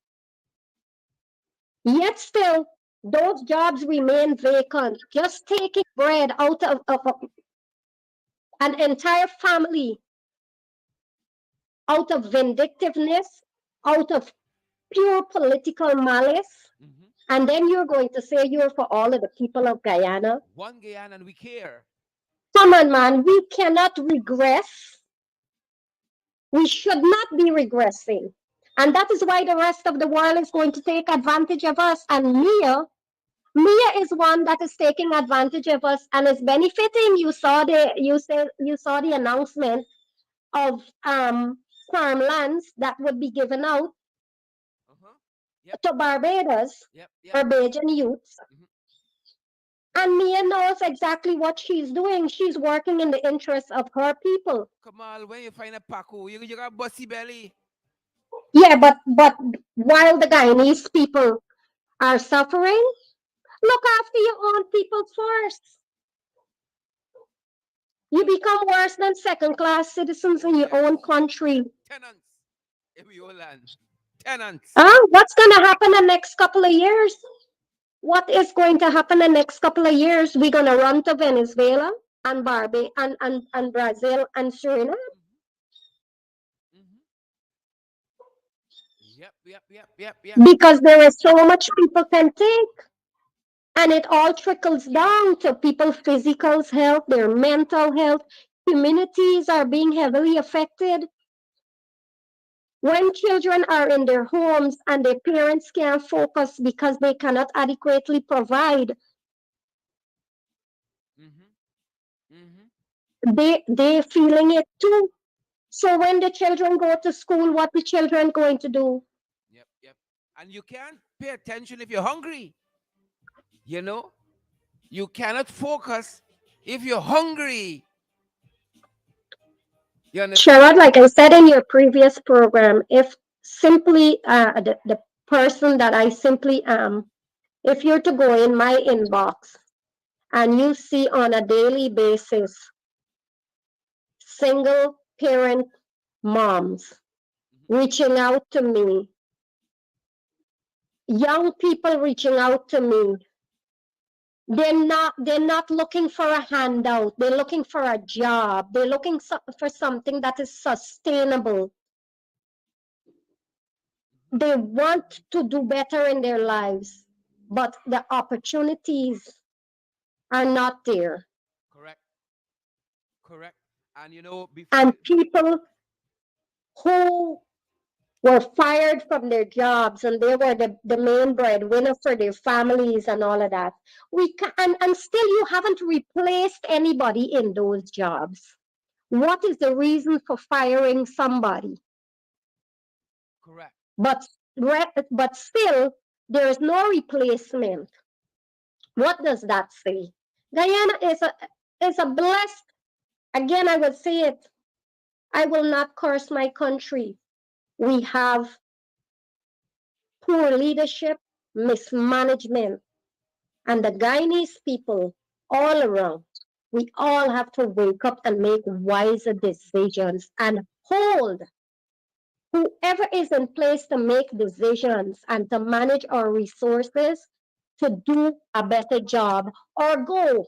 Yet still, those jobs remain vacant, just taking bread out of an entire family, out of vindictiveness, out of pure political malice. Mm-hmm. And then you're going to say you're for all of the people of Guyana. One Guyana and we care. Come on, man, we cannot regress. We should not be regressing. And that is why the rest of the world is going to take advantage of us. And Mia is one that is taking advantage of us and is benefiting. You saw the announcement of farmlands that would be given out Uh-huh. Yep. to Yep. Yep. Barbadian youths. Mhm. And Mia knows exactly what she's doing. She's working in the interest of her people. Kamal, when you find a Paco, you got bossy belly. Yeah, but while the Guyanese people are suffering, look after your own people first. You become worse than second class citizens Oh in your yes. own country. Tenants. Every old land. Tenants. What's going to happen the next couple of years? What is going to happen the next couple of years? We're going to run to Venezuela and Barbie and Brazil and Suriname Mm-hmm. Mm-hmm. Yep. Yep. Yep. Yep. Yep. because there is so much people can take. And it all trickles down to people's physical health, their mental health. Communities are being heavily affected. When children are in their homes and their parents can't focus because they cannot adequately provide, Mm-hmm. Mm-hmm. they feeling it too. So when the children go to school, what the children going to do? Yep. Yep. And you can't pay attention if you're hungry. You know, you cannot focus if you're hungry. You Sherrod, understand? like I said in your previous program, if simply the person that I simply am, if you're to go in my inbox and you see on a daily basis single parent moms Mm-hmm. reaching out to me, young people reaching out to me, they're not looking for a handout, they're looking for a job, they're looking for something that is sustainable. They want to do better in their lives, but the opportunities are not there. Correct. Correct. And you know, before And people who were fired from their jobs and they were the main breadwinner for their families and all of that. And still you haven't replaced anybody in those jobs. What is the reason for firing somebody? correct. But but still there is no replacement. What does that say? Guyana is a blessed, again I will say it, I will not curse my country. We have poor leadership, mismanagement, and the Guyanese people all around. We all have to wake up and make wiser decisions and hold whoever is in place to make decisions and to manage our resources to do a better job or go. Yep.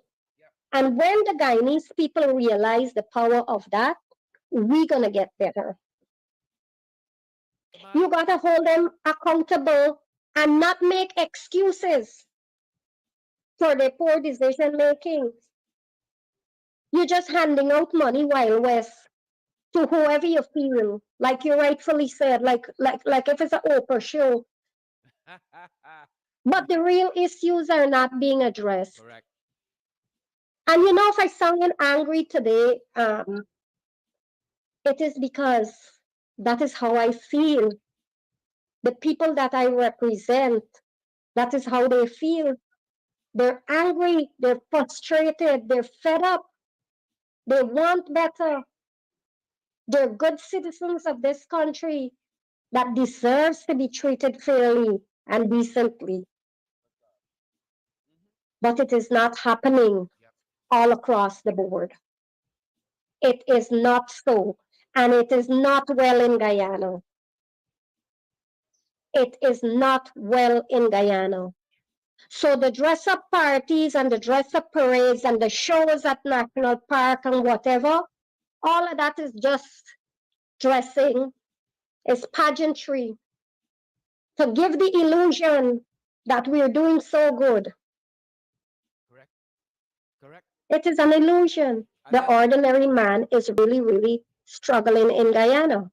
And when the Guyanese people realize the power of that, we're going to get better. Kamal, You got to hold them accountable and not make excuses for their poor decision making. You're just handing out money while west to whoever you feel, like you rightfully said, like if it's an Oprah show. But the real issues are not being addressed. correct. And you know, if I sound angry today, it is because that is how I feel. The people that I represent, that is how they feel. They're angry, they're frustrated, they're fed up, they want better. They're good citizens of this country that deserves to be treated fairly and decently. But it is not happening Yep. all across the board. It is not so. And it is not well in Guyana. It is not well in Guyana. So the dress up parties and the dress up parades and the shows at National Park and whatever, all of that is just dressing, is pageantry to give the illusion that we're doing so good. Correct. Correct. It is an illusion. And The then ordinary man is really, really struggling in Guyana.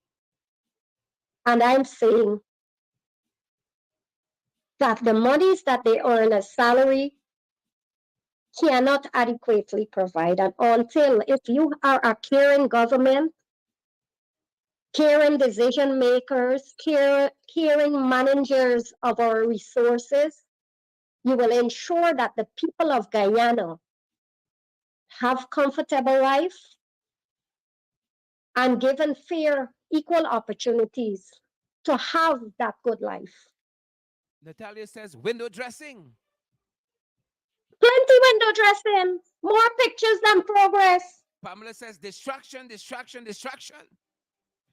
And I'm saying that the monies that they earn as salary cannot adequately provide. And until if you are a caring government, caring decision makers, caring managers of our resources, you will ensure that the people of Guyana have comfortable life and given fair, equal opportunities to have that good life. Natalia says window dressing. Plenty window dressing, more pictures than progress. Pamela says distraction, distraction, distraction.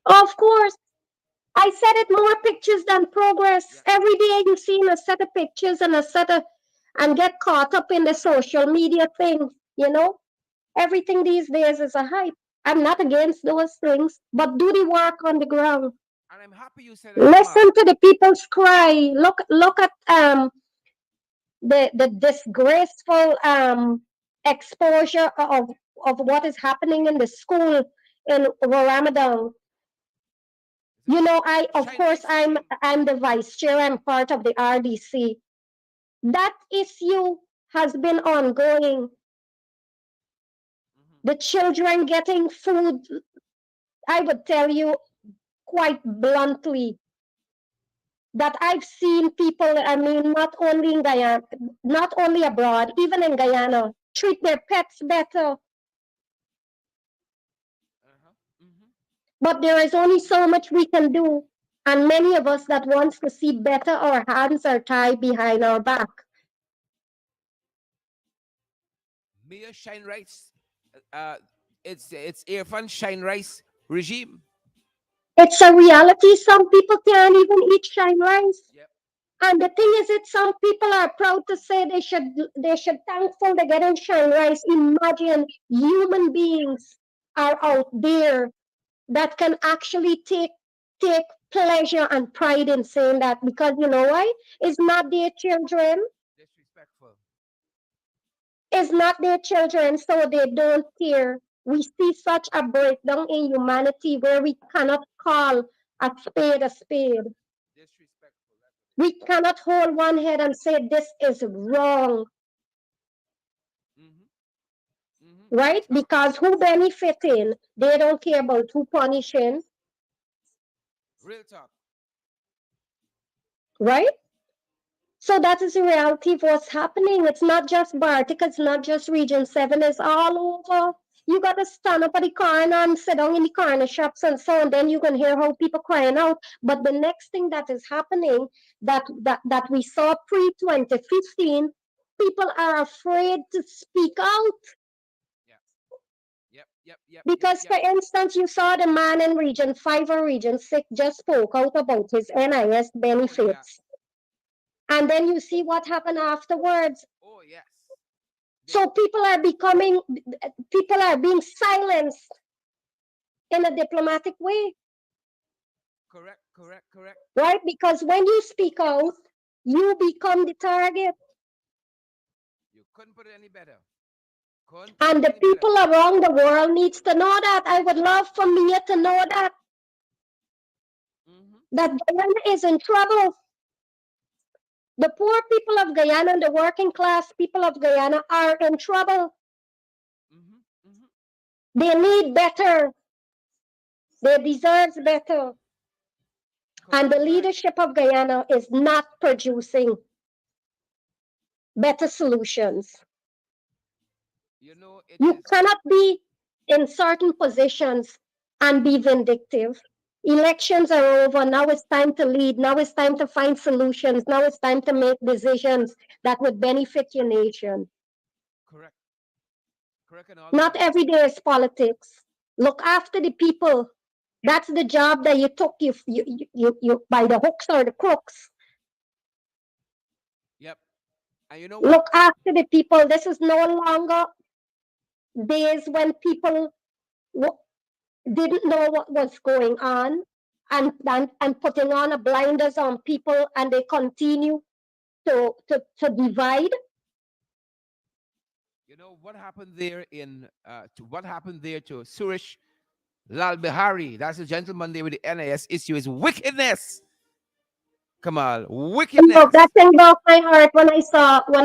Of course, I said it, more pictures than progress. Yep. Every day you see a set of pictures and a set of, and get caught up in the social media thing, you know? Everything these days is a hype. I'm not against those things, but do the work on the ground. And I'm happy you said that, Mama. Listen to the people's cry. Look at the disgraceful exposure of what is happening in the school in Ramadan. You know, I of Shine course race regime. I'm the vice chair. I'm part of the RDC. That issue has been ongoing. Mm-hmm. The children getting food, I would tell you quite bluntly that I've seen people, I mean, not only in Guyana, not only abroad, even in Guyana, treat their pets better. Uh-huh. Mm-hmm. But there is only so much we can do. And many of us that wants to see better, our hands are tied behind our back. Mia Shine Rice. Uh, it's Irfan Shine Rice regime. It's a reality. Some people can't even eat shine rice. Yep. And the thing is that some people are proud to say they should thankful they're getting shine rice. Imagine human beings are out there that can actually take pleasure and pride in saying that, because you know why? It's not their children. Disrespectful. It's not their children, so they don't care. We see such a breakdown in humanity where we cannot call a spade a spade. Disrespectful. That's what We cannot hold one head and say this is wrong, it is. Mm-hmm. Mm-hmm. Real right? talk. Because who benefiting? They don't care about who punishing, Real talk. right? So that is the reality of what's happening. It's not just Bartic, it's not just Region 7, it's all over. You got to stand up at the corner and sit down in the corner shops and so on. Then you can hear how people crying out. But the next thing that is happening that we saw pre-2015, people are afraid to speak out. Yeah. Yep. Yep. Yep. Yep. Because, Yep. for instance, you saw the man in Region 5 or Region 6 just spoke out about his NIS Oh yeah. benefits. And then you see what happened afterwards. Oh yes. They So people are being silenced in a diplomatic way, correct. Correct. Correct. right? Because when you speak out, you become the target. You couldn't put it any better. Couldn't put it And the any better. people around the world needs to know that. I would love for Mia to know Mm-hmm. that Guyana is in trouble. The poor people of Guyana and the working class people of Guyana are in trouble. They need better. They deserve better. And the leadership of Guyana is not producing better solutions. You cannot be in certain positions and be vindictive. Elections are over. Now it's time to lead. Now it's time to find solutions. Now it's time to make decisions that would benefit your nation. Correct. Correct and all of Not that. every day is politics. Look after the people. That's the job that you took you by the hooks or the crooks. Yep. And you know what? Look after the people. This is no longer days when people didn't know what was going on and putting on a blinders on people, and they continue to divide. You know what happened there what happened there to Suresh Lal Bihari? That's the gentleman there with the NIS issue. Is wickedness. Come on, No, wickedness. that thing broke my heart when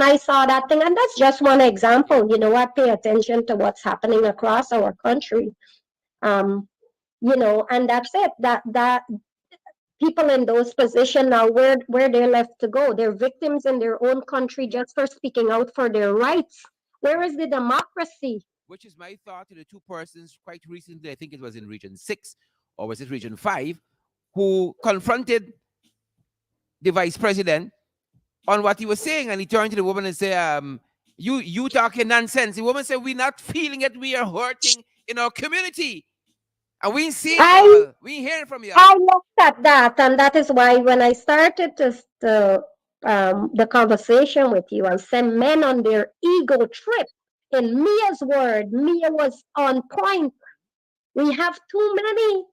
I saw that thing, and that's just one example. I pay attention to what's happening across our country. Um, and that's it. That people in those positions now, where they're left to go. They're victims in their own country just for speaking out for their rights. Where is the democracy? Which is my thought to the two persons quite recently. I think it was in Region 6 or was it Region 5 who confronted the vice president on what he was saying, and he turned to the woman and said, "You talking nonsense." The woman said, "We're not feeling it. We are hurting in our community, and we ain't seeing I y'all. We ain't hearing from y'all." I looked at that, and that is why when I started the conversation with you, I said men on their ego trip. In Mia's word, Mia was on point. We have too many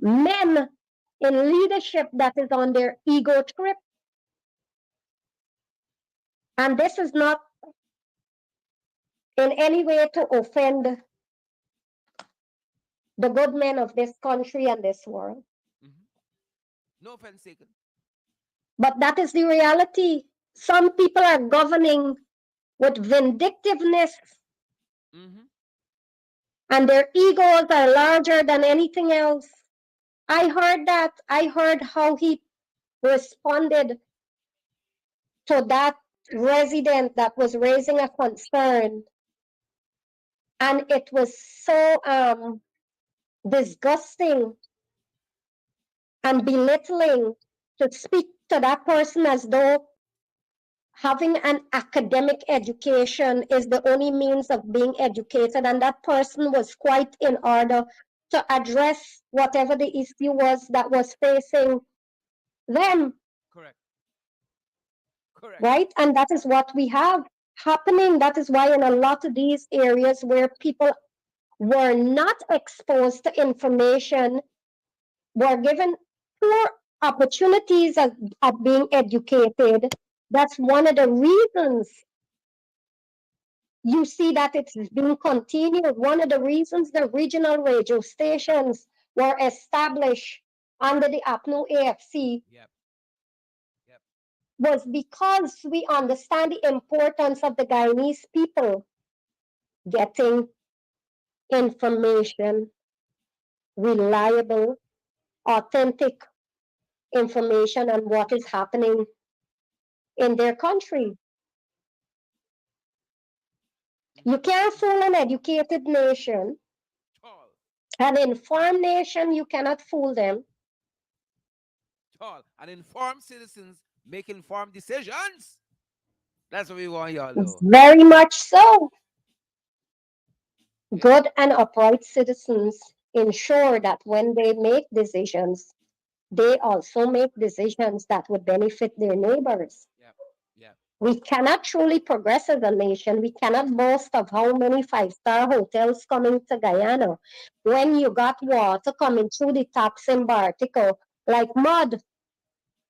men in leadership that is on their ego trip, and this is not in any way to offend the good men of this country and this world. Mm-hmm. No offense taken. But that is the reality. Some people are governing with vindictiveness, Mm-hmm. and their egos are larger than anything else. I heard that. I heard how he responded to that resident that was raising a concern. And it was so disgusting and belittling to speak to that person as though having an academic education is the only means of being educated. And that person was quite in order to address whatever the issue was that was facing them. Correct. Correct. Right? And that is what we have happening. That is why in a lot of these areas where people were not exposed to information, were given poor opportunities of being educated. That's one of the reasons you see that it's being continued. One of the reasons the regional radio stations were established under the APNU AFC Yep. Yep. was because we understand the importance of the Guyanese people getting information, reliable, authentic information on what is happening in their country. You can't fool an educated nation, Tall. an informed nation, you cannot fool them. Tall. And informed citizens make informed decisions. That's what we want y'all know. Very much so. Yeah. Good and upright citizens ensure that when they make decisions, they also make decisions that would benefit their neighbors. Yep. Yep. We cannot truly progress as a nation. We cannot boast of how many five-star hotels coming to Guyana when you got water coming through the taps in Bartico like mud.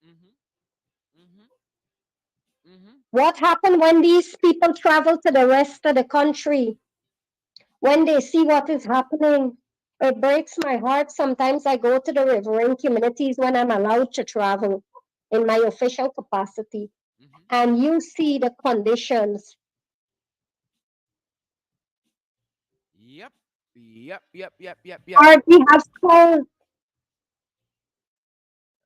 Mm-hmm. Mm-hmm. Mm-hmm. What happened when these people travel to the rest of the country? When they see what is happening, it breaks my heart. Sometimes I go to the riverine communities when I'm allowed to travel in my official capacity, Mm-hmm. and you see the conditions Yep, yep, yep, yep, yep. Or we have schools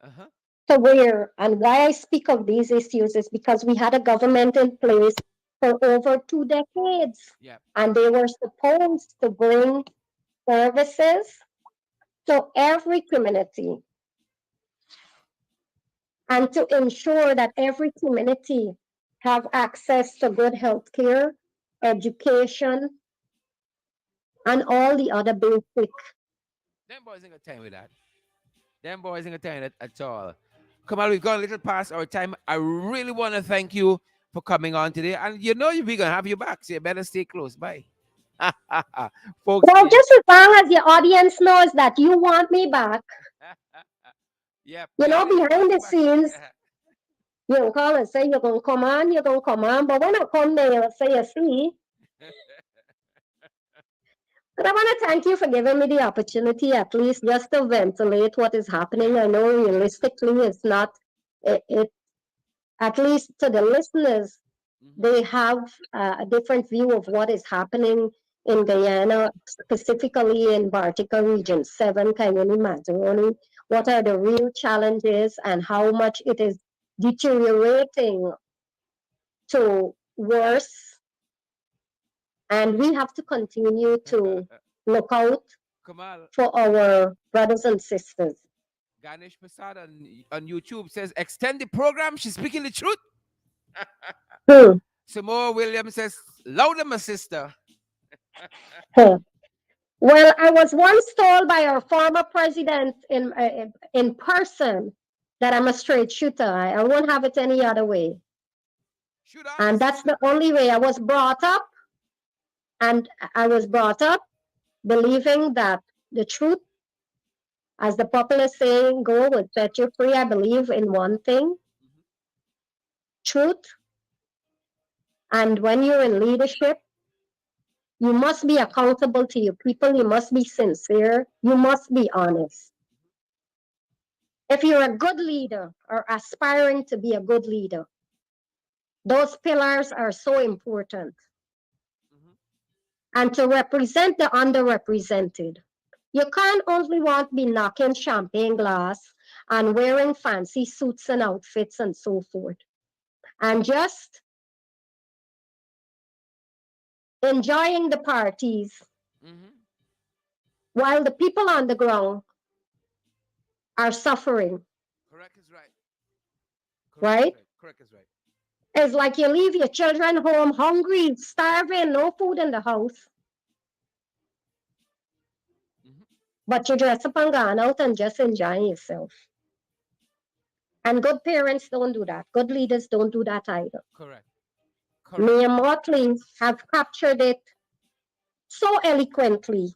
Uh-huh. to where, and why I speak of these issues is because we had a government in place for over 2 decades, Yep. and they were supposed to bring services to every community and to ensure that every community have access to good health care, education, and all the other basic. Them boys ain't got time with that. Them boys ain't got time with that at all. Come on, we've gone a little past our time. I really want to thank you for coming on today. And you know we're gonna have you back, so you better stay close. Bye. Folks, Well, just as long as the audience knows that you want me back, yep, you the know, audience wants behind you the back. scenes, you can call and say you're gonna come on, you're gonna come on, but when I come there and say you see, but I want to thank you for giving me the opportunity at least just to ventilate what is happening. I know realistically it's not it at least to the listeners, Mhm. they have a different view of what is happening in Guyana, specifically in Bartica Region 7, Kayuni Mataroni. What are the real challenges and how much it is deteriorating to worse? And we have to continue to look out Kamal, for our brothers and sisters. Ganesh Prasad on YouTube says, extend the program. She's speaking the truth. Hmm. Samoa Williams says, louder, my sister. Huh. Well, I was once told by our former president in person that I'm a straight shooter. I won't have it any other way. Shoot on, my And that's sister. the only way I was brought up. And I was brought up believing that the truth, as the popular saying go, will set you free. I believe in one thing, Mhm. truth. And when you're in leadership, you must be accountable to your people. You must be sincere. You must be honest. If you're a good leader or aspiring to be a good leader, those pillars are so important. Mhm. And to represent the underrepresented, you can't only want to be knocking champagne glass and wearing fancy suits and outfits and so forth, and just enjoying the parties Mhm. while the people on the ground are suffering, Correct is right. Correct is right? right. Correct is right. It's like you leave your children home hungry, starving, no food in the house, Mhm. but you dress up and gone out and just enjoying yourself. And good parents don't do that. Good leaders don't do that either. Correct. Correct. Mayor Motley have captured it so eloquently.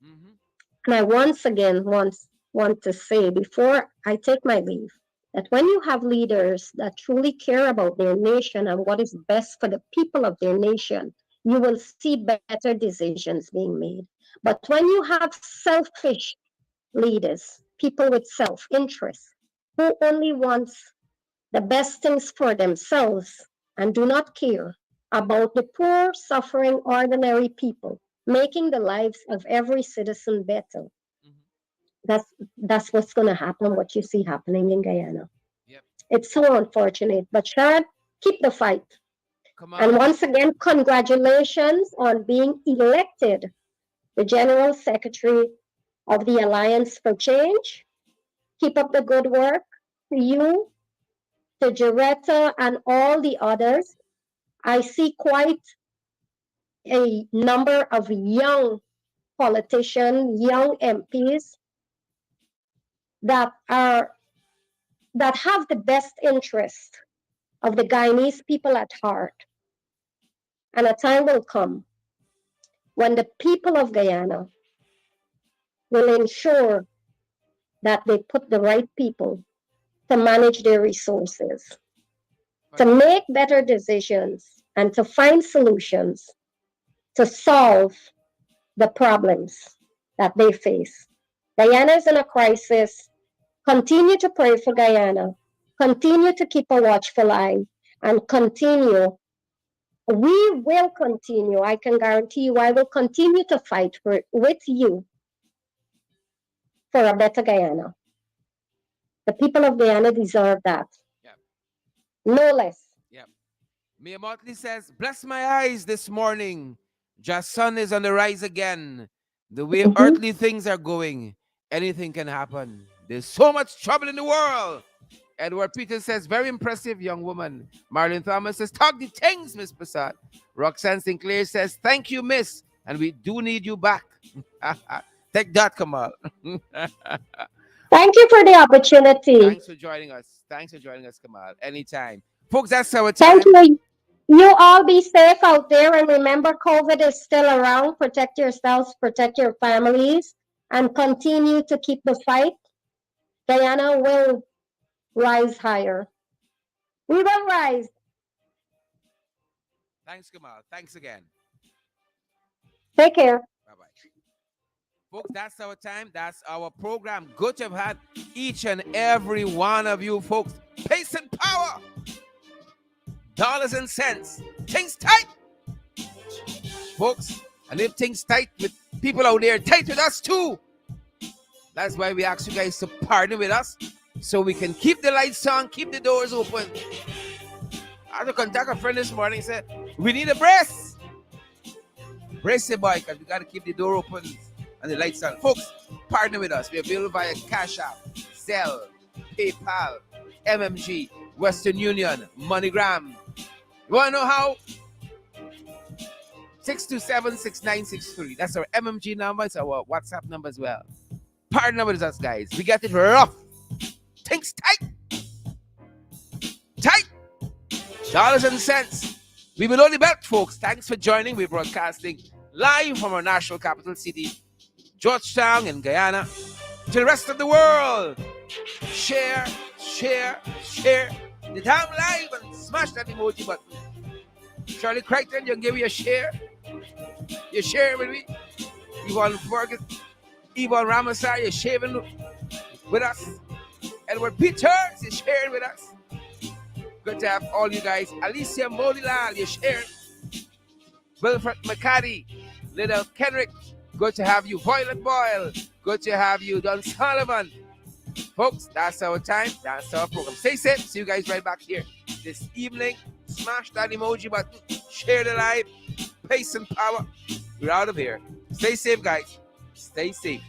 Mhm. And I once again want to say before I take my leave that when you have leaders that truly care about their nation and what is best for the people of their nation, you will see better decisions being made. But when you have selfish leaders, people with self-interest, who only wants the best things for themselves and do not care about the poor, suffering, ordinary people, making the lives of every citizen better. Mhm. That's what's going to happen, what you see happening in Guyana. Yep. It's so unfortunate, but Shad, keep the fight. And Kamal. once again, congratulations on being elected the General Secretary of the Alliance for Change. Keep up the good work to you, to Jaretta, and all the others. I see quite a number of young politicians, young MPs that are that have the best interest of the Guyanese people at heart. And a time will come when the people of Guyana will ensure that they put the right people to manage their resources, to Fantastic. make better decisions, and to find solutions to solve the problems that they face. Guyana is in a crisis. Continue to pray for Guyana. Continue to keep a watchful eye and continue We will continue. I can guarantee you, I will continue to fight with you for a better Guyana. The people of Guyana deserve that. Yeah. No less. Yeah. Mia Motley says, bless my eyes this morning. Just sun is on the rise again. The way Mhm. earthly things are going, anything can happen. There's so much trouble in the world. Edward Peters says, very impressive young woman. Marlon Thomas says, talk the things, Miss Prasad. Roxanne Sinclair says, thank you, miss. And we do need you back. Take that, Kamal. Thank you for the opportunity. Thanks for joining us. Thanks for joining us, Kamal. Anytime. Folks, that's our Thank time. you. You all be safe out there, and remember, COVID is still around. Protect yourselves, protect your families, and continue to keep the fight. Guyana will rise higher. We will rise. Thanks, Kamal. Thanks again. Take care. Bye-bye. Folks, that's our time. That's our program. Good to have had each and every one of you folks. Pace and power. Dollars and cents. Things tight. Folks, and if things tight with people out there, tight with us too. That's why we ask you guys to partner with us so we can keep the lights on, keep the doors open. I had to contact a friend this morning, said, we need a brace. Brace your boy, because we got to keep the door open and the lights on. Folks, partner with us. We're available via Cash App, Zelle, PayPal, MMG, Western Union, MoneyGram. You want to know how? 627-6963. That's our MMG number. It's our WhatsApp number as well. Partner with us, guys. We got it rough. Things tight. Tight. Dollars and cents. We will only bet, folks. Thanks for joining. We're broadcasting live from our national capital city, Georgetown in Guyana, to the rest of the world. Share, share, share. The damn live and smash that emoji button. Charlie Crichton, you can give me a share. You share with me. Yvonne Fergus, Yvonne Ramasar, you're sharing with us. Edward Peters is sharing with us. Good to have all you guys. Alicia Modilal, you're sharing. Wilfred McCarty, Little Kenrick, good to have you. Violet Boyle, good to have you. Don Sullivan. Folks, that's our time. That's our program. Stay safe. See you guys right back here this evening. Smash that emoji button. Share the live. Pace and power. We're out of here. Stay safe, guys. Stay safe.